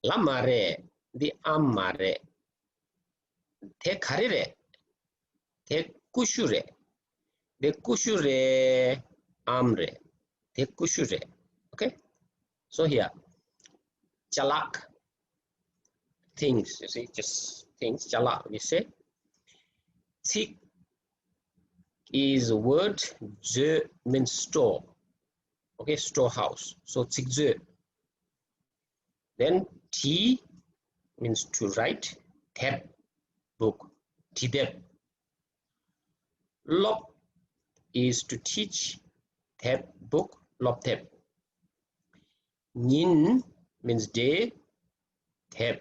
La mare. The arm mare. Te karire. Te kushure. The kushure amre. Te kushure. Okay. So here. Chalak. Things. You see, just things. Chalak. We say. Tik is a word. Je means store. Okay, storehouse. So tikje. Then T means to write. Tab, book. Tideb. Lop is to teach. Tab, book. Lop tab. Nin means day. Tab,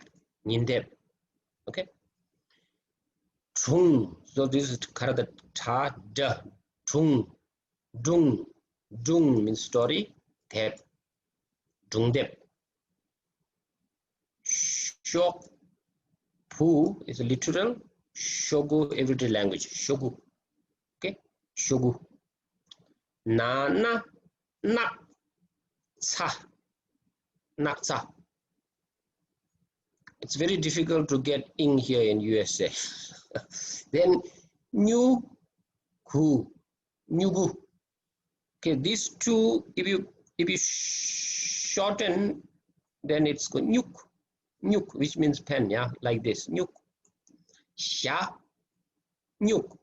nin tab. Okay. Trung. So this is karada ta da. Trung. Dung. Dung means story. Tab. Dung deb. Shok. Pu is a literal. Shogu, everyday language. Shogu. Okay. Shogu. Nana. Nak. Sa. Nak sa. It's very difficult to get in here in USA. Then new who. Nyugu. Okay, these two, if you shorten, then it's nyuk. Nyuk, which means pen, yeah, like this. Nyuk. Sha. Nyuk.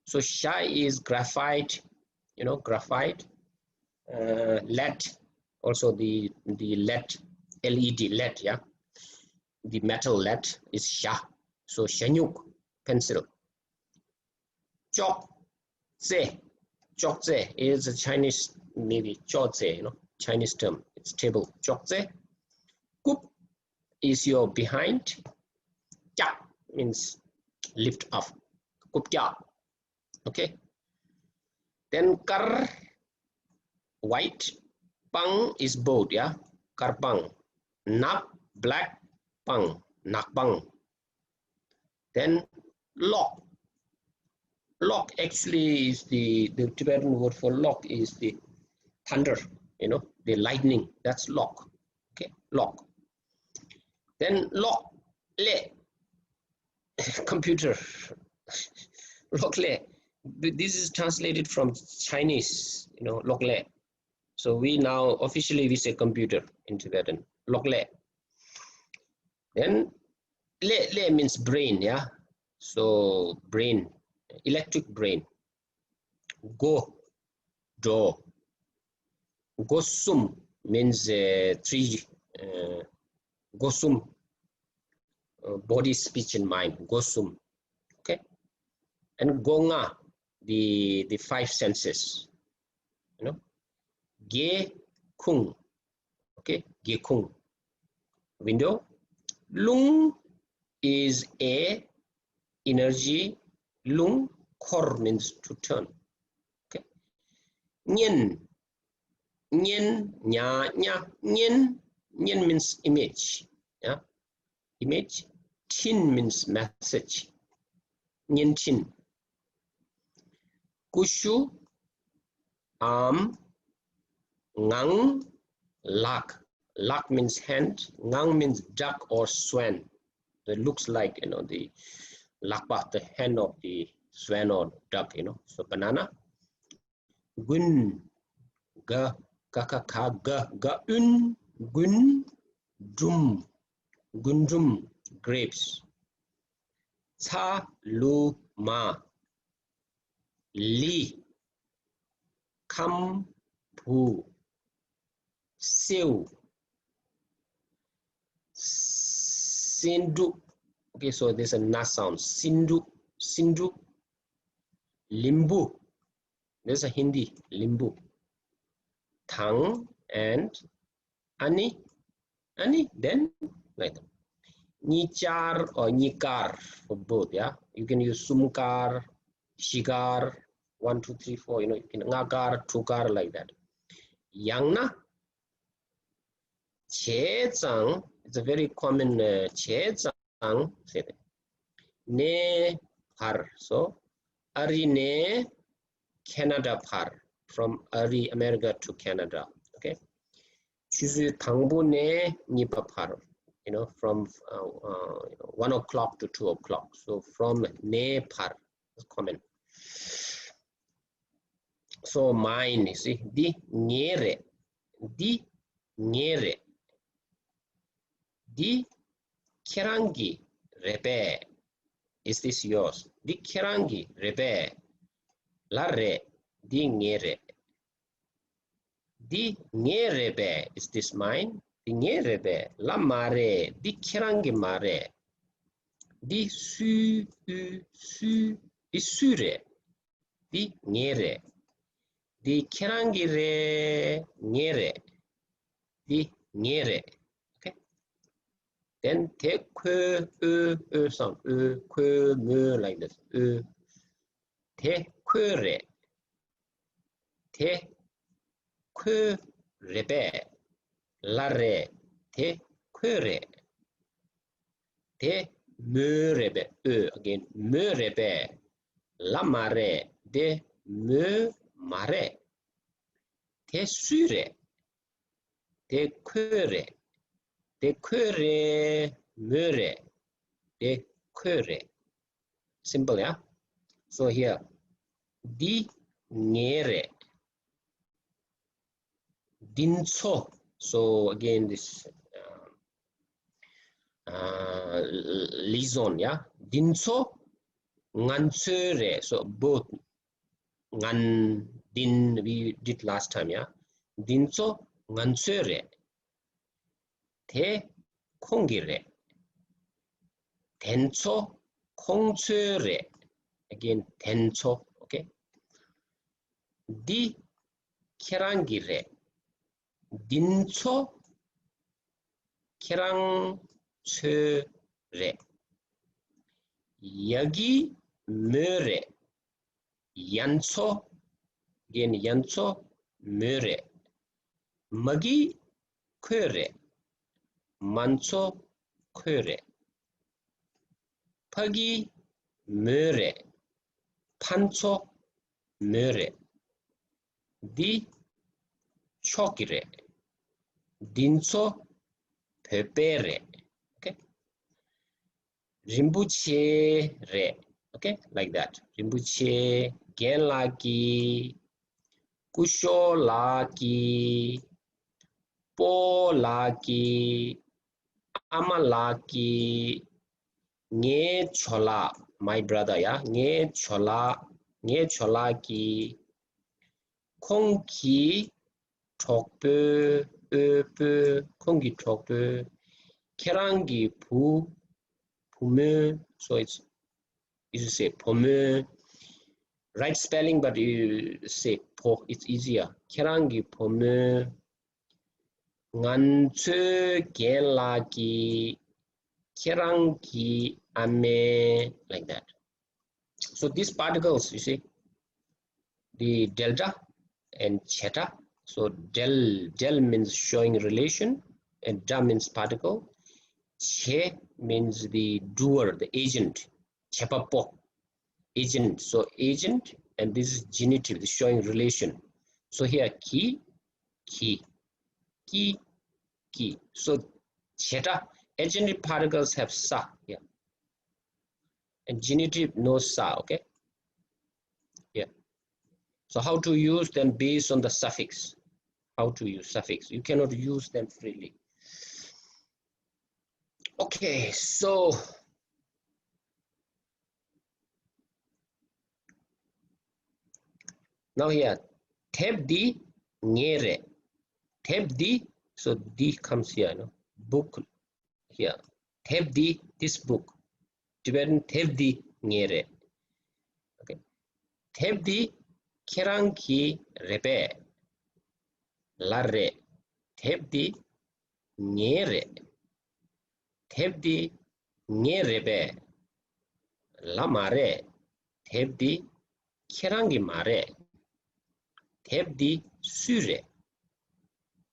So sha is graphite, graphite. Lead, also the lead, LED lead, yeah. The metal lead is sha. So shanyuk, pencil. Chok ze. Chok ze is a Chinese, maybe chok ze, Chinese term. It's table. Chok ze. Kup is your behind. Kya means lift up. Kup kya. Okay. Then kar, white. Pang is boat, yeah. Kar pang. Nak, black. Pang. Nak pang. Then lock. Lock actually is the Tibetan word for lock is the thunder, the lightning. That's lock. Okay, lock. Then lock, le, computer. Lock le. This is translated from Chinese, lock le. So we now officially we say computer in Tibetan. Lock le. Then le means brain, yeah. So brain. Electric brain. Go, do. Gosum means tree. Gosum body, speech, and mind. Gosum. Okay. And gonga, the five senses. You know. Ge kung. Okay. Ge kung. Window. Lung is a energy. Lung, kor means to turn. Okay. Nyen. Nyen, nya, nya. Nyen. Nyen means image. Yeah. Image. Tin means message. Nyen tin. Kushu, arm. Ngang, lak. Lak means hand. Ngang means duck or swan. It looks like, you know, the lakpa, the hand of the swan or duck, you know. So banana. Gun, ga, ka, ga, gun, drum, gundrum, grapes. Cha, lu, ma. Li, kam, pu. Sew, sindu. Okay, so there's a na sound. Sindu, sindu. Limbu. There's a Hindi. Limbu. Thang and ani. Ani, then like that. Nichar or nikar for both, yeah. You can use sumkar, shigar, 1, 2, 3, 4, you know, you can ngakar, tukar, like that. Yangna. Chezang, it's a very common chezang, say that. Ne par, so Ari ne Canada par, from Ari America to Canada. Okay. Chusu tangbu ne nipa par, you know, from 1 o'clock to 2 o'clock. So from ne par, it's common. So mine, you see, di nyere, di nyere. Di kerangi rebe. Is this yours? Di kerangi rebe. La re. Di ngere. Di ngerebe. Is this mine? Di ngerebe. La mare. Di kerangi mare. Di su. Di sure. Di ngere. Di kerangi re. Ngere. Di ngere. Then take sound, like this. Te quere. Te rebe. La re. Te quere. Te rebe. Again. Rebe. La mare. De mare. Te sure. Te quere. De quere, mere, de quere. Simple, yeah? So here, di nere, dinso. So again, this liaison, yeah? Dinso, ngansere. So both ngan, din, we did last time, yeah? Dinso, ngansere. Te kongire. Tenso kongsure. Again, tenso. Okay. Di kerangire. Dinso kerang re. Yagi mere. Yanso. Again, yanso mere. Magi kure. Manso kure. Pagi mere. Panso mere. Di chokire. Dinso pepere. Okay. Rimbuche re. Okay, like that. Rimbuche, genlaki, kusholaki, polaki, amalaki, nge chola, my brother, yeah, nge chola ki, kongki tokpe, kongki tokpe, kerangi pu, pume. So it's you say pume. Right spelling, but you say po. It's easier. Kerangi pume. Nganche gelagi. Kerangi ame. Like that. So these particles, you see, the delta and cheta. So del means showing relation, and da means particle. Che means the doer, the agent. Chepapo, agent. So agent, and this is genitive, the showing relation. So here ki, ki, ki, ki. So cheta, agentive particles have sa here, and genitive no sa. Okay. Yeah. So how to use them based on the suffix? How to use suffix? You cannot use them freely. Okay, so now here, tab di ngere. Tab di, so di comes here, no? Book here. Tab di, this book. Tibetan tab di ngere. Okay. Tab di kerang ki repe. Larre. Tab di ngere. Tab di ngere be. La mare. Tab di kerangi mare. Tab di sure.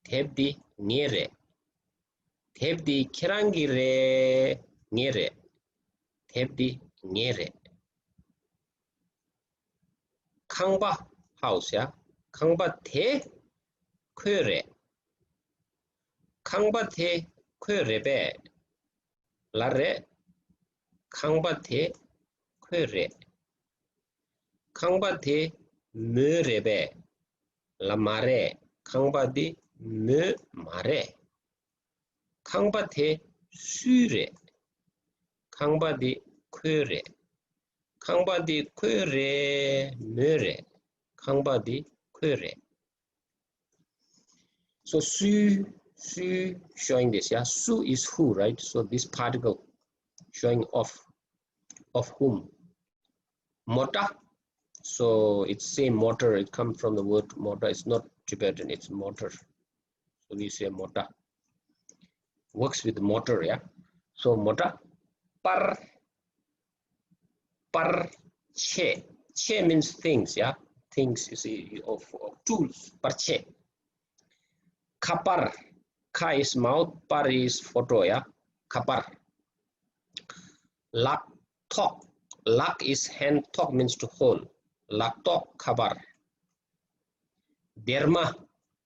Tab di ngere. Tab di kerangi re ngere. Tab di ngere. Kangba house, yeah. Kangba te kwere. Kangba te kwere be. Larre. Kangba te kwere. Kangba te mere be. La mare. Kangba di me mare. Kangba te sure. Kangba di kwere. Kangba di kwere mere. Kangba di kwere. So su showing this, yeah. Su is who, right? So this particle showing of whom. Mota. So it's same motor. It comes from the word motor. It's not Tibetan. It's motor. So we say mota. Works with motor, yeah. So mota. Par che. Che means things, yeah. Things, you see, of tools. Parche. Kapar. Ka is mouth. Par is photo, yeah. Kapar. Lak tok. Lak is hand. Tok means to hold. Lak tok kabar. Derma,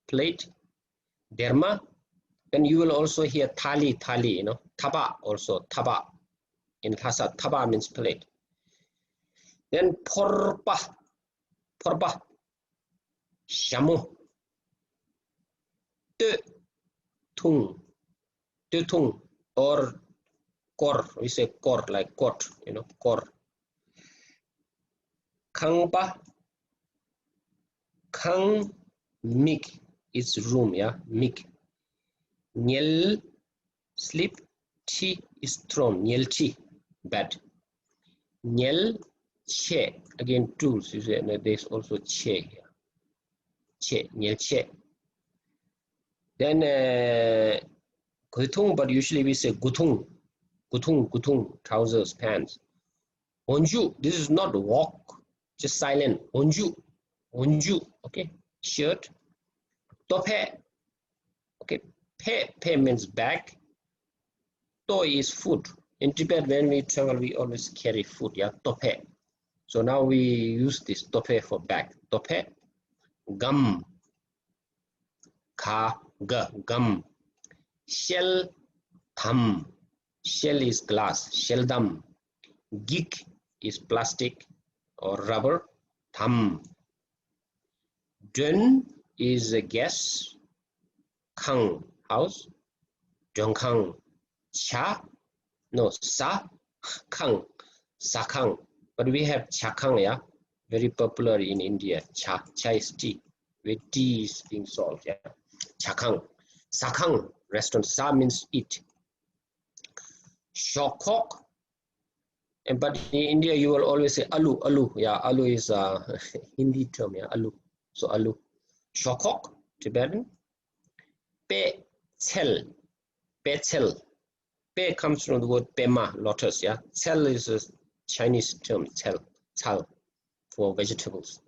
plate. Derma. Then you will also hear thali, you know. Taba also, taba. In Lhasa, taba means plate. Then porpa. Shamu. Te tung. Or kor. We say kor, like kot, you know, kor. Kangba. Kang mik is room, yeah, mik. Nyel sleep, chi is throne, nyel chi bed. Nyel che, again tools, you see, and there's also che here. Che, nyel che. Then gutung, but usually we say gutung, trousers, pants. Onju, this is not walk, just silent. Onju, okay, shirt. Tope, okay, pe means bag. To is food. In Tibet, when we travel, we always carry food, yeah, tope. So now we use this tope for bag. Tope, gum, gum. Shell, thumb. Shell is glass, shell dam. Gig is plastic or rubber, thumb. Dun is a gas. Kang, house. Dongkang, cha. No, sa. Kang, sakang. But we have chakang, yeah. Very popular in India. Cha is tea. With tea is being solved, yeah. Chakang. Sakang, restaurant. Sa means eat. Shokok, And but in India, you will always say alu, alu. Yeah, alu is a Hindi term. Yeah, alu. So alu. Shokok, Tibetan. Pe chel, pe chel. Pe comes from the word pema, lotus. Yeah, chel is a Chinese term. Chal for vegetables.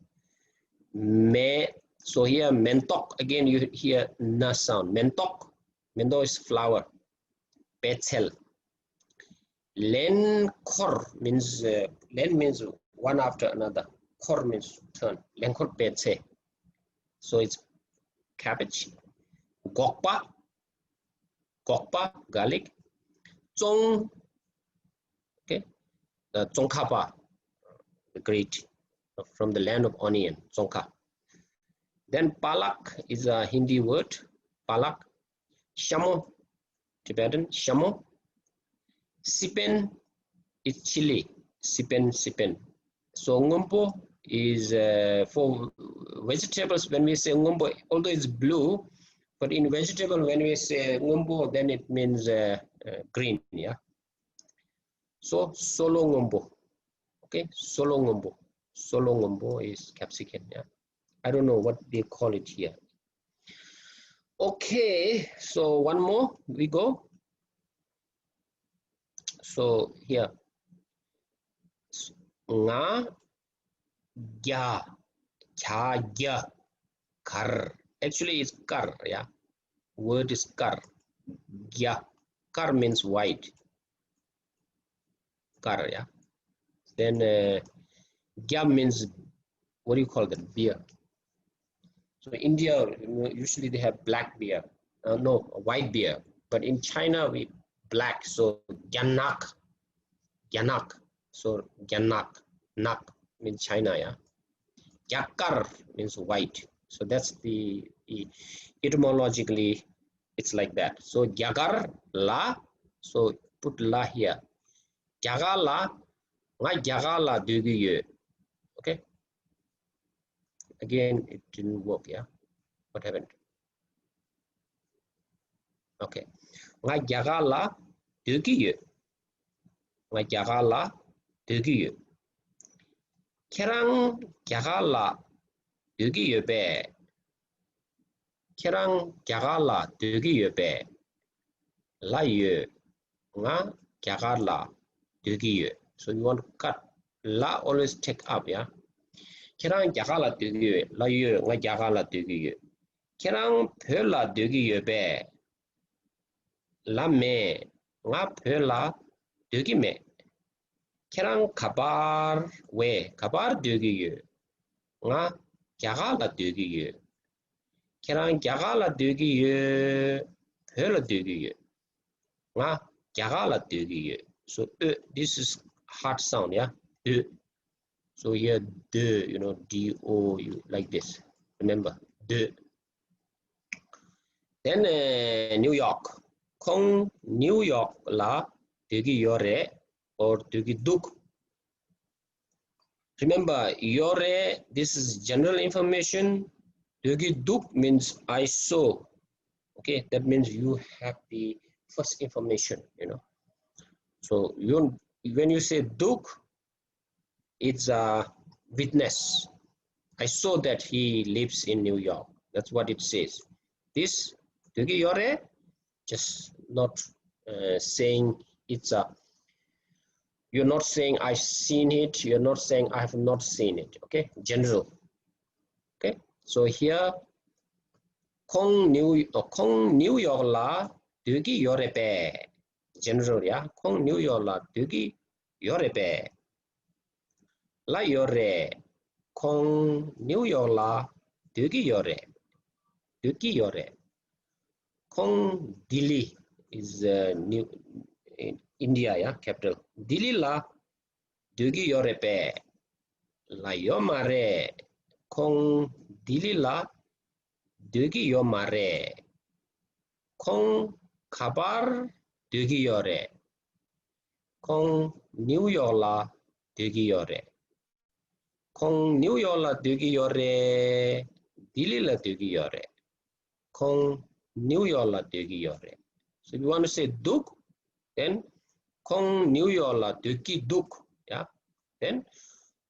Me. So here mentok again. You hear na sound. Mentok. Mentok is flower. Pe chel. Len kor means len means one after another. Kor means turn. Len kor peche. So it's cabbage. Gokpa, garlic. Zong, okay, the zongkapa, the great, from the land of onion, zongka. Then palak is a Hindi word. Palak. Shamo, Tibetan. Shamo. Sipen is chili. Sipen. So ngumpo is for vegetables. When we say ngumpo, although it's blue, but in vegetable when we say ngumpo, then it means green. Yeah. So solo ngumpo. Okay, solo ngumpo. Solo ngumpo is capsicum. Yeah. I don't know what they call it here. Okay, so one more we go. So here, nga, gya, kya, gya, kar. Actually, it's kar. Yeah, word is kar. Gya, kar means white. Kar. Yeah. Then gya means, what do you call that? Beer. So India usually they have black beer. No, white beer. But in China we black. So gyanak. So gyanak, nak means China, yeah. Gyakar means white. So that's the etymologically, it's like that. So gyagar la, so put la here. Gyagala, nga gyagala dugiye. Okay. Again, it didn't work, yeah. What happened? Okay. Nga gyagala dugiye. Nga gyagala dugiye. Kerang gyagala dugiye be. Kerang gyagala dugiye be. La ye nga gyagala dugiye. So you want to cut. La always take up, yeah. Kerang gyagala dugiye. La ye nga gyagala dugiye. Kerang pela dugiye be. La me nga pela dugi me. Kerang kabar we kabar dugiye. Nga gyagala dugiye. Kerang gyagala dugiye. Pela dugiye. Nga gyagala dugiye. So this is hard sound, yeah. So here de, you know, D-O, you like this. Remember, de. Then New York. Kong New York la dugi yore or dugi duk. Remember, yore, this is general information. Dugi duk means I saw. Okay, that means you have the first information, you know. So when you say duk, it's a witness. I saw that he lives in New York. That's what it says. This dugi yore, just not saying it's a. You're not saying I've seen it. You're not saying I have not seen it. Okay, general. Okay, so here, Kong New York la dugi yore be. General, yeah. Kong New York la dugi yore be. La yore. Kong New York la dugi yore. Dugi yore. Kong Delhi is new in India, yeah, capital. Delhi la dugi yore pe. La yomare. Kong Delhi la dugi yomare. Kong kabar dugi yore. Kong New York la dugi yore. Kong New York la dugi yore. Delhi la dugi yore. Kong New York la dugi yore. So if you want to say duk, then Kong New York la dugi duk. Then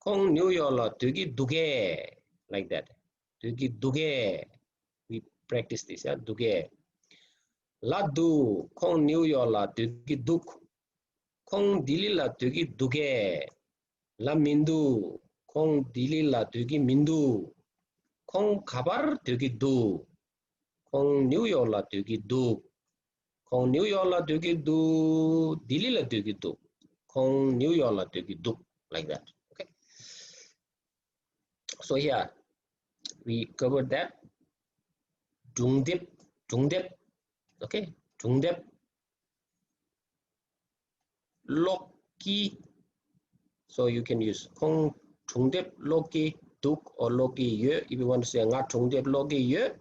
콩 뉴요라 되기 두개 like that. 되기 두개. We practice this. Yeah, 두개. 라두 콩 뉴요라 되기 둑. 콩 딜릴라 되기 두개. 라민두 콩 딜릴라 되기 민두. 콩 가발 되기 두. 콩 뉴요라 되기 두. 콩 뉴요라 되기 두. 딜릴라 되기 두. 콩 뉴요라 되기 두. Like that. Okay. So here we covered that. Jungdep, Jungdep, okay, Jungdep, Loki. So you can use Kong Jungdep Loki Duk or Loki Ye. If you want to say Nga Jungdep Loki Ye,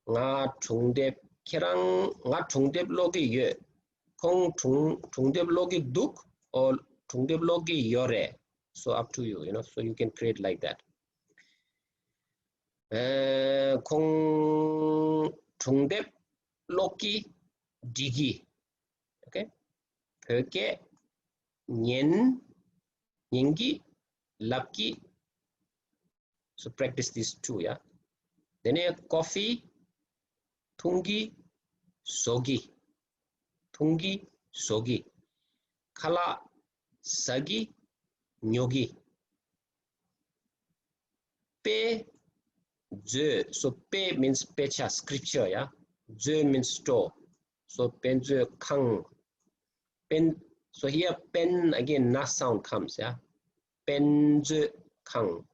Nga Jungdep Kerang Nga Jungdep Loki Ye, Kong Jungdep Loki Duk or Jungdep Loki Yore. So up to you, so you can create like that. 콩 중뎁 로끼 디기. Okay. 별게 년기 랍기. So practice these two, yeah. Then coffee 퉁기 소기. 퉁기 소기. 칼라 사기 뇨기. 빼 so pe means pecha, scripture, yeah. Je means store. So pen je kang. Pen. So here pen again na sound comes, yeah. Pen je kang.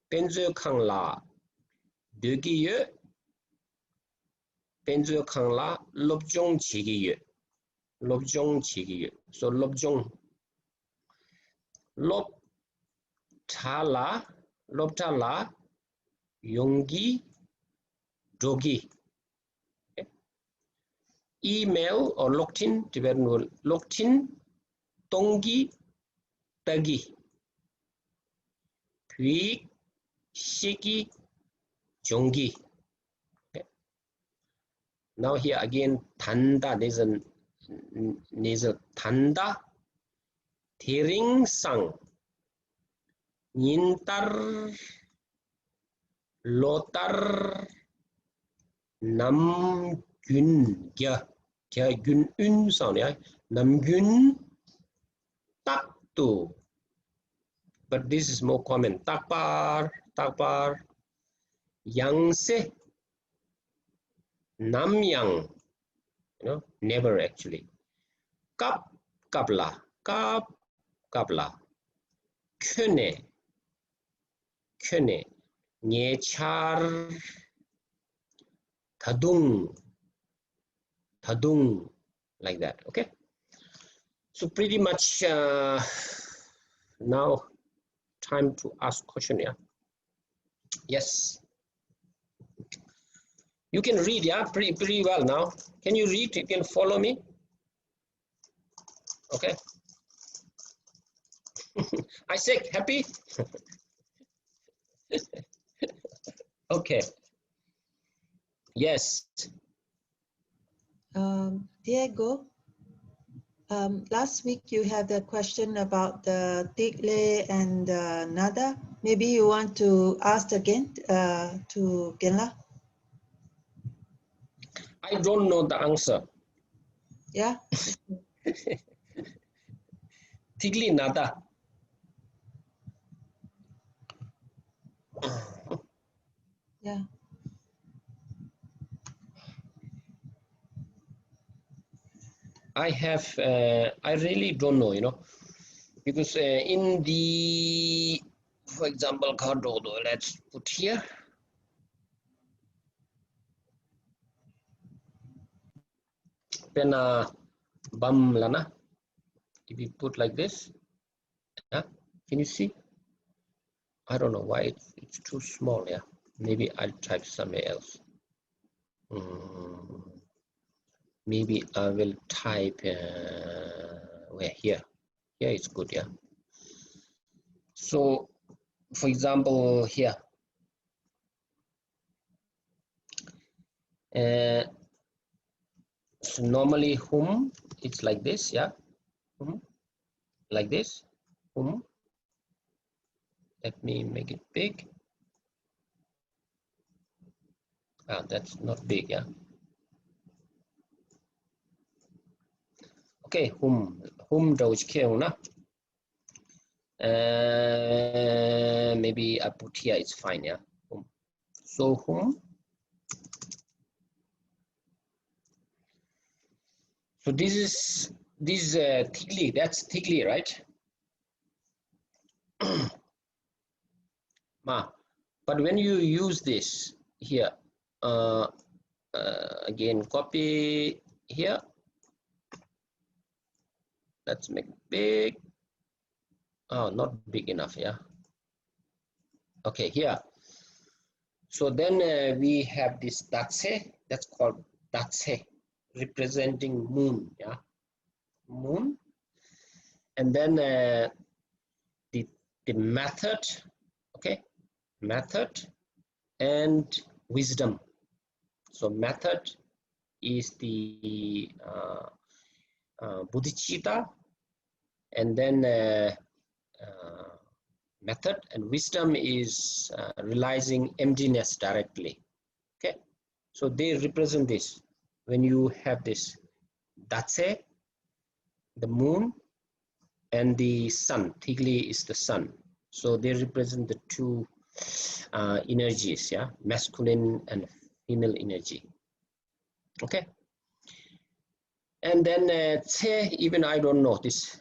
Pen je kang la. Degi ye. Pen je kang la lobjong chigi ye. Lobjong chigi ye. So lobjong. Lob tala. 용기, 조기. Okay. Email or locked-in, locked-in, 동기, 따기. 부익, 시기, 종기. Okay. Now here again, 단다, there's a 단다, 대ring상, 인달, 로tar 남균 균은 sound, yeah. 남균 딱두, but this is more common. 딱par 양세 남양, never actually. 갑갑라 köne 예찰 다둥 like that. Okay, so pretty much now time to ask question. Yeah, yes, you can read, yeah, pretty well now. Can you read? You can follow me. Okay. Isaac, happy? Okay. Yes. Diego, last week you had a question about the tigle and nada. Maybe you want to ask again to Genla? I don't know the answer. Yeah. Tigli nada. Yeah. I really don't know, because in the, for example, Cardodo, let's put here. Pena bam lana. If you put like this, yeah, can you see? I don't know why it's too small. Yeah, maybe I'll type somewhere else. Maybe I will type where here it's good. Yeah, so for example here, so normally whom it's like this, yeah, like this, Hum. Let me make it big. That's not big, yeah. Okay, hum doge keuna. Maybe I put here, it's fine, yeah. Hum. So hum. So this is thickly, that's thickly, right? But when you use this here, again, copy here. Let's make it big. Oh, not big enough, yeah. Okay, here. So then we have this datse, that's called datse, representing moon, yeah, moon. And then the method, okay, method and wisdom. So method is the bodhicitta, and then method and wisdom is realizing emptiness directly. Okay, so they represent this. When you have this datse, the moon, and the sun, Tigli is the sun. So they represent the two energies, yeah, masculine and female energy. Okay. And then tse, even I don't know this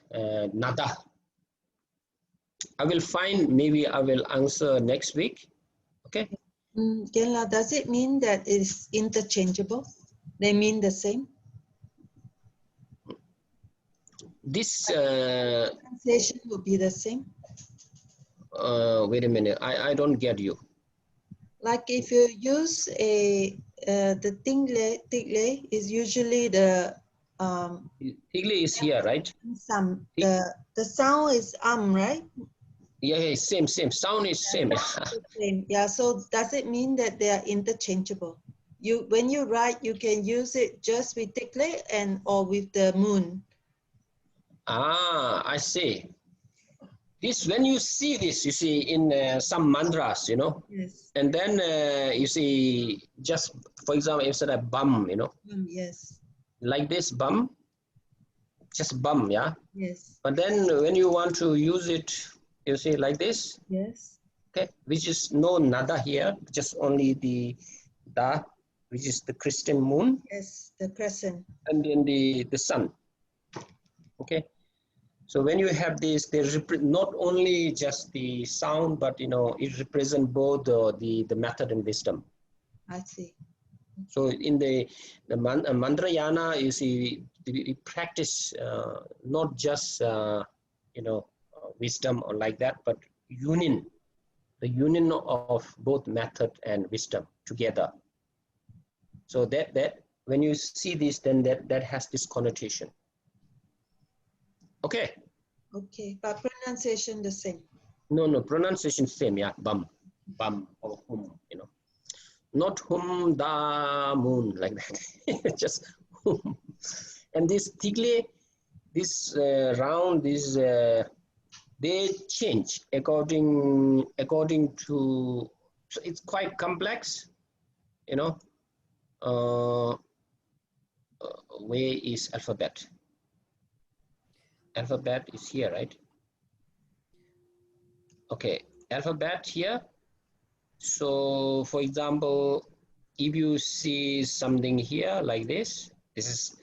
nada. I will find, maybe I will answer next week. Okay. Genla, does it mean that it's interchangeable? They mean the same? This pronunciation will be the same. Wait a minute, I don't get you. Like if you use the tigle is usually the Tigli is here, right? some the sound is right? Yeah, same. Sound is same. Same. Yeah. So does it mean that they are interchangeable? When you write, you can use it just with tigle and or with the moon. I see. This, when you see this, you see in some mantras, you know. Yes. And then you see, just for example, instead of bum, you know. Yes. Like this bum, just bum, yeah. Yes. But then when you want to use it, you see like this. Yes. Okay, which is no nada here, just only the da, which is the Christian moon. Yes, the crescent. And then the sun. Okay. So when you have this, they not only just the sound, but you know, it represents both the method and wisdom. I see. So in the Mandrayana, you see, we practice not just wisdom or like that, but union, the union of both method and wisdom together. So that when you see this, then that has this connotation. Okay. Okay, but pronunciation the same. No, pronunciation same, yeah. Bum or hum, you know. Not hum da moon like that. Just hum. And this tigle, this round, this they change according to. So it's quite complex, you know. Where is alphabet? Alphabet is here, right? Okay, alphabet here. So for example, if you see something here like this is,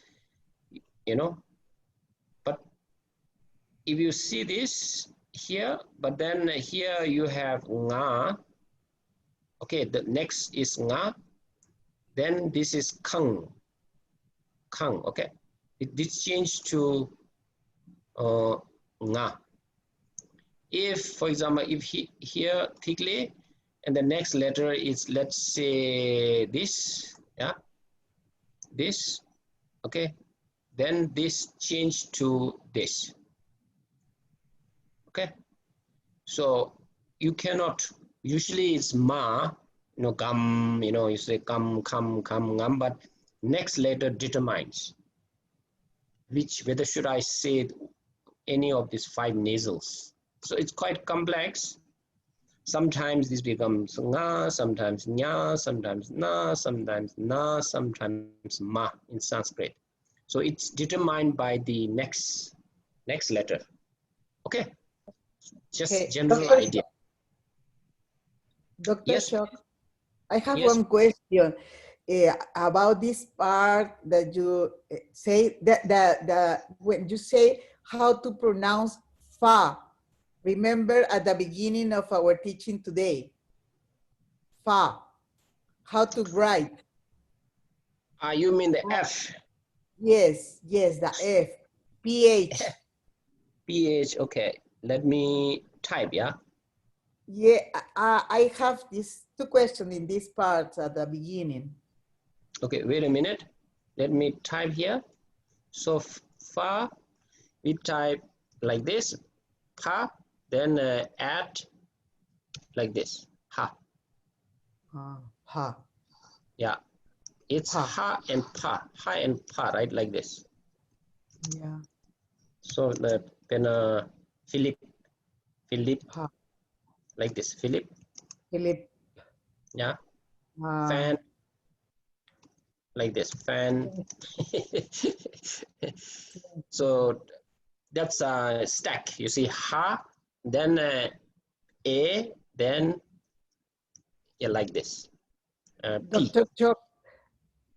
you know, but if you see this here, but then here you have nga. Okay, the next is nga. Then this is kang. Okay. This changed to nga. If, for example, if here thickly, and the next letter is, let's say this, yeah, this, okay, then this changed to this, okay. So you cannot, usually it's ma, you know, gum, you know, you say gum, gum, but next letter determines whether should I say any of these 5 nasals. So it's quite complex. Sometimes this becomes nga, sometimes nya, sometimes na, sometimes ma in Sanskrit. So it's determined by the next letter. Okay, just Okay. general Dr. idea. Dr. Yes. Shok, I have Yes. one question about this part that you say that when you say how to pronounce fa. Remember at the beginning of our teaching today, fa, how to write. You mean the F? Yes, the F, PH. PH, okay. Let me type, yeah? Yeah, I have these two questions in this part at the beginning. Okay, wait a minute. Let me type here. So fa, we type like this, pa, then add like this, ha. Ha. Yeah, it's ha and pa, right, like this. Yeah. So then Philip, Ha. like this, Philip. Yeah, fan, like this, fan. So that's a stack. You see, ha, then a, then like this. P. Dr. Chok,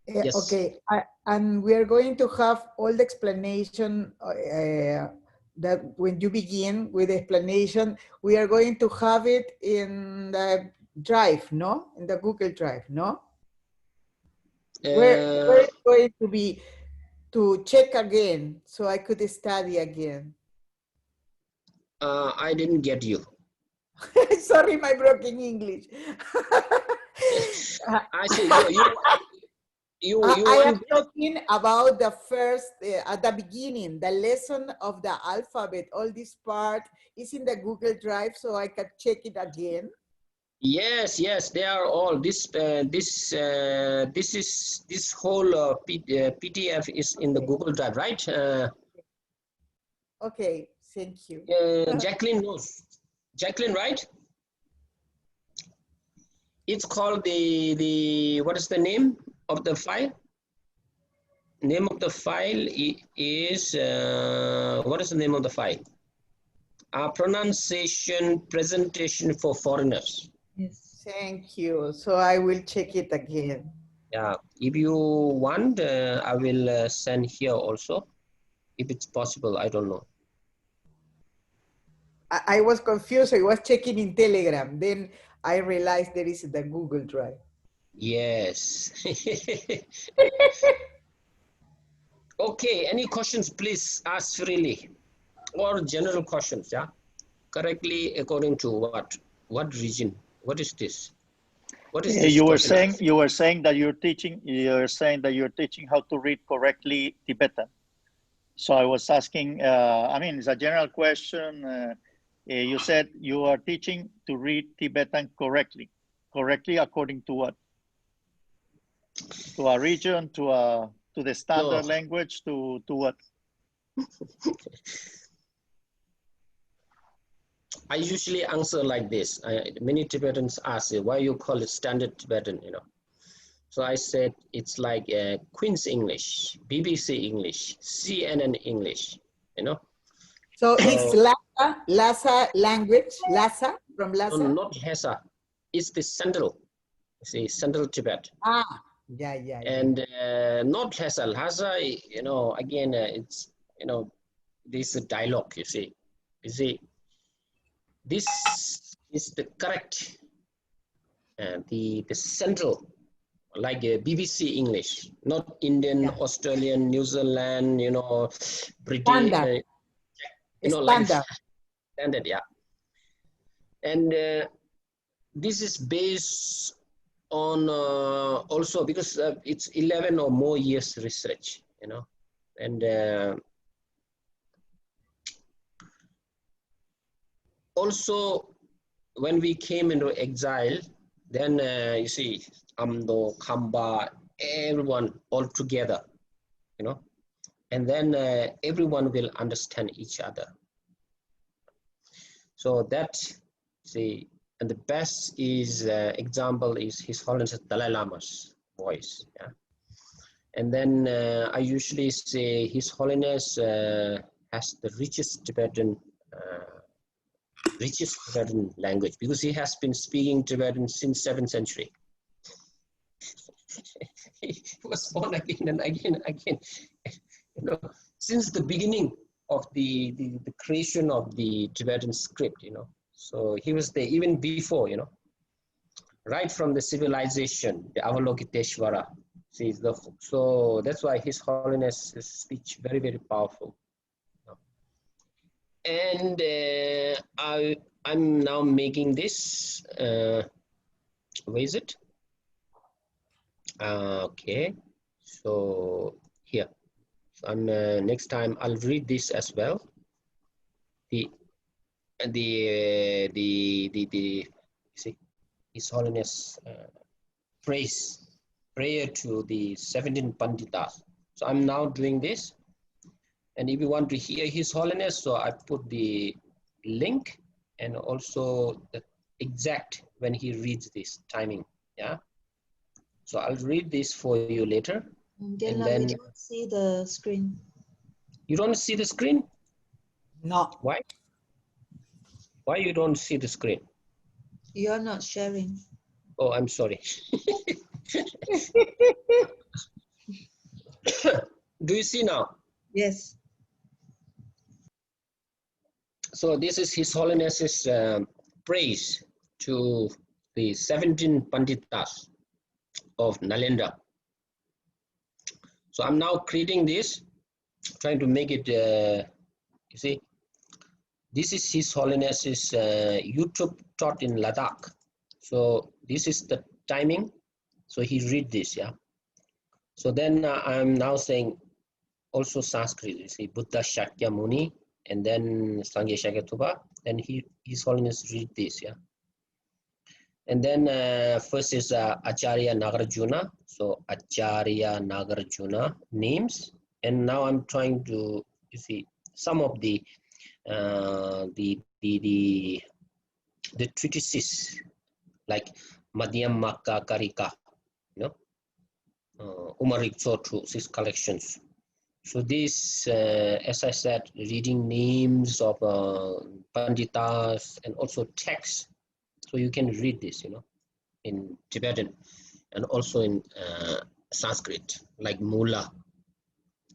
Yes. okay, and we are going to have all the explanation that when you begin with the explanation, we are going to have it in the drive, no? In the Google Drive, no? Where it's going to be to check again so I could study again. I didn't get you. Sorry, my broken English. I see you I am talking about the first, at the beginning, the lesson of the alphabet. All this part is in the Google Drive, so I can check it again. Yes, they are all. This whole PDF is in the Google Drive, right? Okay, thank you. Jacqueline knows. Jacqueline, right? It's called the what is the name of the file? Name of the file is what is the name of the file? Pronunciation presentation for foreigners. Yes. Thank you. So I will check it again. Yeah, if you want, I will send here also, if it's possible. I don't know. I was confused. I was checking in Telegram. Then I realized there is the Google Drive. Yes. Okay, any questions, please ask freely, or general questions, yeah? Correctly according to what? What region? What is this? What is this? You were saying that you're teaching how to read correctly Tibetan. So I was asking, I mean, it's a general question. You said you are teaching to read Tibetan correctly. Correctly according to what? To a region, to the standard language, to what? I usually answer like this. Many Tibetans ask, why you call it standard Tibetan, you know? So I said, it's like Queen's English, BBC English, CNN English, you know? So it's Lhasa language, Lhasa, from Lhasa? No, not Lhasa. It's the Central, see, Central Tibet. Yeah. And not Lhasa. Lhasa, you know, again, it's, you know, this is a dialogue, you see. You see, this is the correct, the Central, like BBC English, not Indian, Australian, New Zealand, you know, British, Standard. you know, Standard. like standard, yeah. And this is based on also because it's 11 or more years research, you know, and also when we came into exile, then you see Amdo, Khamba, everyone all together, you know, and then everyone will understand each other. So that, see, and the best is example is His Holiness Dalai Lama's voice. Yeah. And then I usually say His Holiness has the richest Tibetan language, because he has been speaking Tibetan since 7th century. He was born again and again and again. You know, since the beginning of the creation of the Tibetan script, you know. So he was there even before, you know, right from the civilization, the Avalokiteshvara. See, so that's why His Holiness's speech very, very powerful. And I'm now making this. Where is it? Okay, so here. So I'm next time I'll read this as well. See, His Holiness prayer to the 17 Panditas. So I'm now doing this. And if you want to hear His Holiness, so I put the link and also the exact when he reads this timing. Yeah. So I'll read this for you later. And then we don't see the screen. You don't see the screen? No. Why? Why you don't see the screen? You're not sharing. Oh, I'm sorry. Do you see now? Yes. So this is His Holiness's praise to the 17 Panditas of Nalanda. So I'm now creating this, trying to make it, you see, this is His Holiness's YouTube taught in Ladakh. So this is the timing. So he read this, yeah. So then I'm now saying also Sanskrit, you see, Buddha Shakya Muni, and then Sangye Shakatuba, and His Holiness read this, yeah. And then first is Acharya Nagarjuna. So Acharya Nagarjuna names, and now I'm trying to, you see, some of the treatises like Madhyam Makka Karika, you know, Umarik Chotru, these collections. So this, as I said, reading names of Panditas and also texts. So you can read this, you know, in Tibetan and also in Sanskrit, like Mula.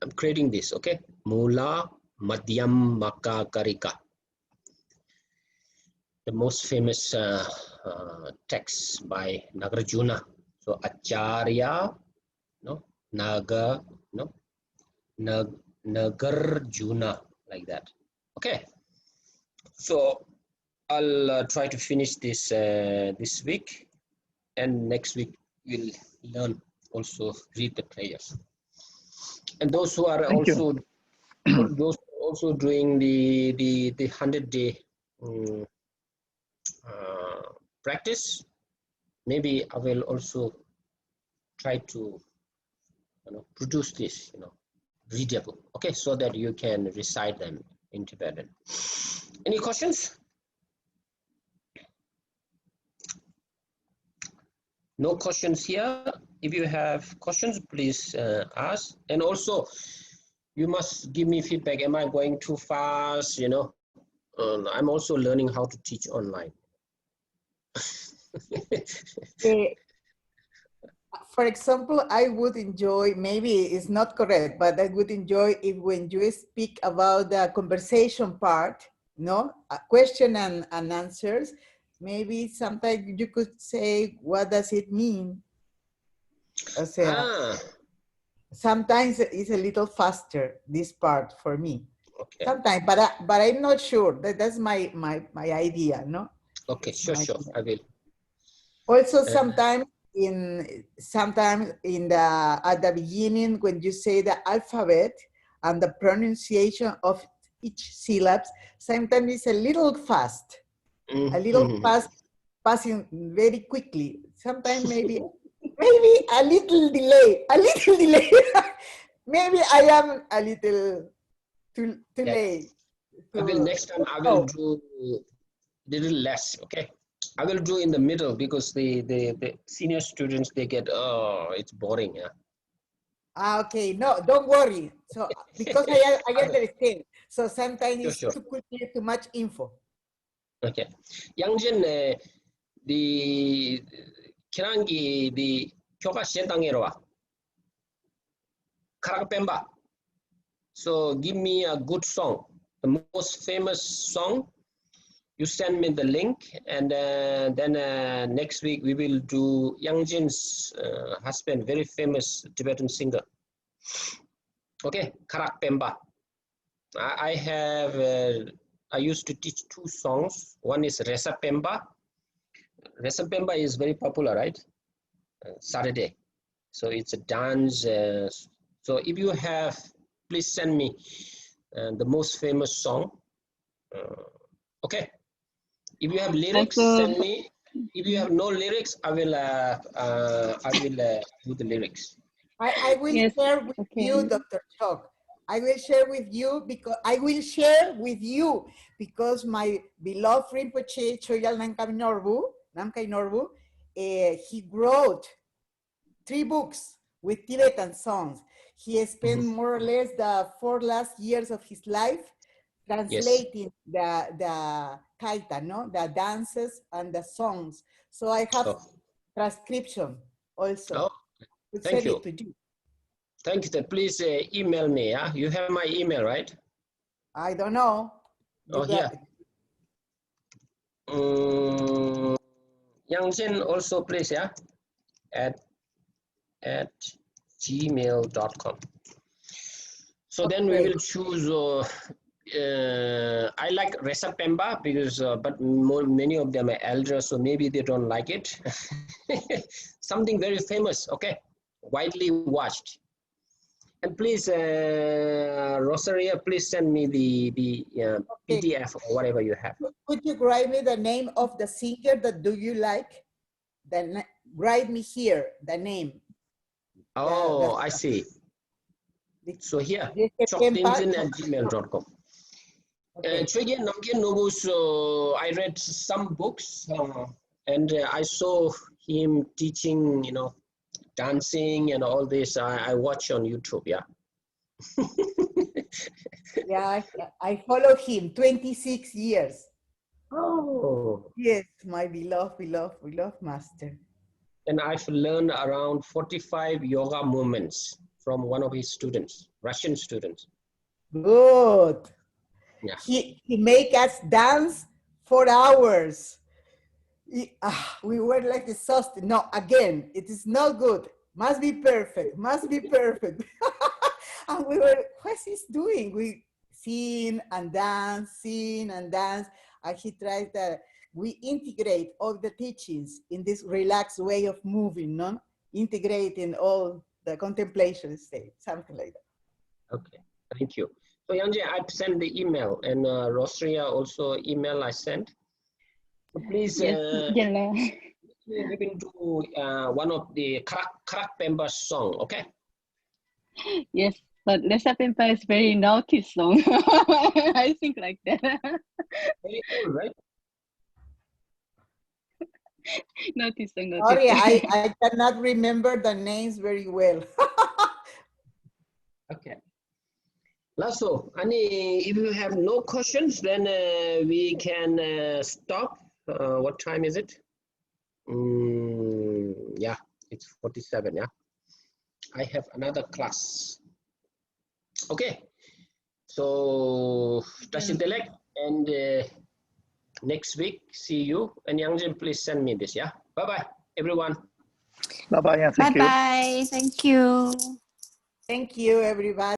I'm creating this, okay? Mula Madhyam Makka Karika. The most famous text by Nagarjuna. So Acharya, no, Nagarjuna, like that. Okay. So I'll try to finish this this week, and next week we'll learn also read the prayers. And those who are those also doing the 100-day practice, maybe I will also try to, you know, produce this, you know, readable, okay, so that you can recite them in Tibetan. Any questions? No questions here. If you have questions, please ask. And also, you must give me feedback. Am I going too fast? You know, I'm also learning how to teach online. For example, I would enjoy, maybe it's not correct, but I would enjoy if when you speak about the conversation part, no, a question and answers, maybe sometimes you could say, what does it mean? O sea, sometimes it's a little faster, this part for me. Okay. Sometimes, but I'm not sure. That's my idea, no? Okay, sure, I will. Also, sometimes in the at the beginning when you say the alphabet and the pronunciation of each syllabes, sometimes it's a little fast, a little fast, passing very quickly. Sometimes maybe a little delay, maybe I am a little too late. I will next time. I will do little less, okay? I will do in the middle because the senior students, they get, oh, it's boring, yeah. Okay, no, don't worry. So because I understand. So sometimes it's Sure. too quickly, too much info. Okay. Yangjin, the Kirangi, the Kyoka Shentangeroa, Karakpemba. So give me a good song, the most famous song. You send me the link, and then next week we will do Yangjin's husband, very famous Tibetan singer. Okay, Karakpemba. I used to teach 2 songs. One is Resa Pemba. Resa Pemba is very popular, right? Saturday. So it's a dance. So if you have, please send me the most famous song. Okay. If you have lyrics, send me. If you have no lyrics, I will do the lyrics. I will share with you, Dr. Chok. I will share with you because my beloved Rinpoche Chogyal Namkai Norbu, he wrote 3 books with Tibetan songs. He spent more or less the 4 last years of his life translating the kaita, no, the dances and the songs. So I have transcription also. Thank you. To you. Thank you. Please email me. Yeah, you have my email, right? I don't know. Yeah. Yangjin also, please, yeah, at gmail.com. So then we will choose. I like Resa Pemba because, but many of them are elders, so maybe they don't like it. Something very famous, okay, widely watched. And please, Rosaria, please send me the PDF or whatever you have. Could you write me the name of the singer that do you like? Then write me here the name. Oh, I see. So here, choktinjin@gmail.com. So I read some books and I saw him teaching, you know, dancing and all this. I watch on YouTube, yeah. Yeah, I follow him 26 years. Oh. Yes, my beloved master. And I've learned around 45 yoga movements from one of his students, Russian students. Good. Yeah. He make us dance for hours. We were like exhausted. No, again, it is not good. Must be perfect. Must be perfect. And we were, what's he doing? We sing and dance, and he tries that we integrate all the teachings in this relaxed way of moving, no? Integrating all the contemplation state, something like that. Okay, thank you. So Yanje, I've sent the email, and Rosria also email I sent. So please, we will do one of the Karakpemba song, okay? Yes, but Resa Pemba is very naughty song. I think like that. Very cool, right? Naughty song. Sorry, I cannot remember the names very well. Okay. Lasso, if you have no questions, then we can stop. What time is it? Yeah, it's 47, yeah. I have another class. Okay. So, Tashintelek, and next week, see you. And Yangjin, please send me this, yeah? Bye-bye, everyone. Bye-bye, and thank you. Bye-bye. Thank you. Thank you, everybody.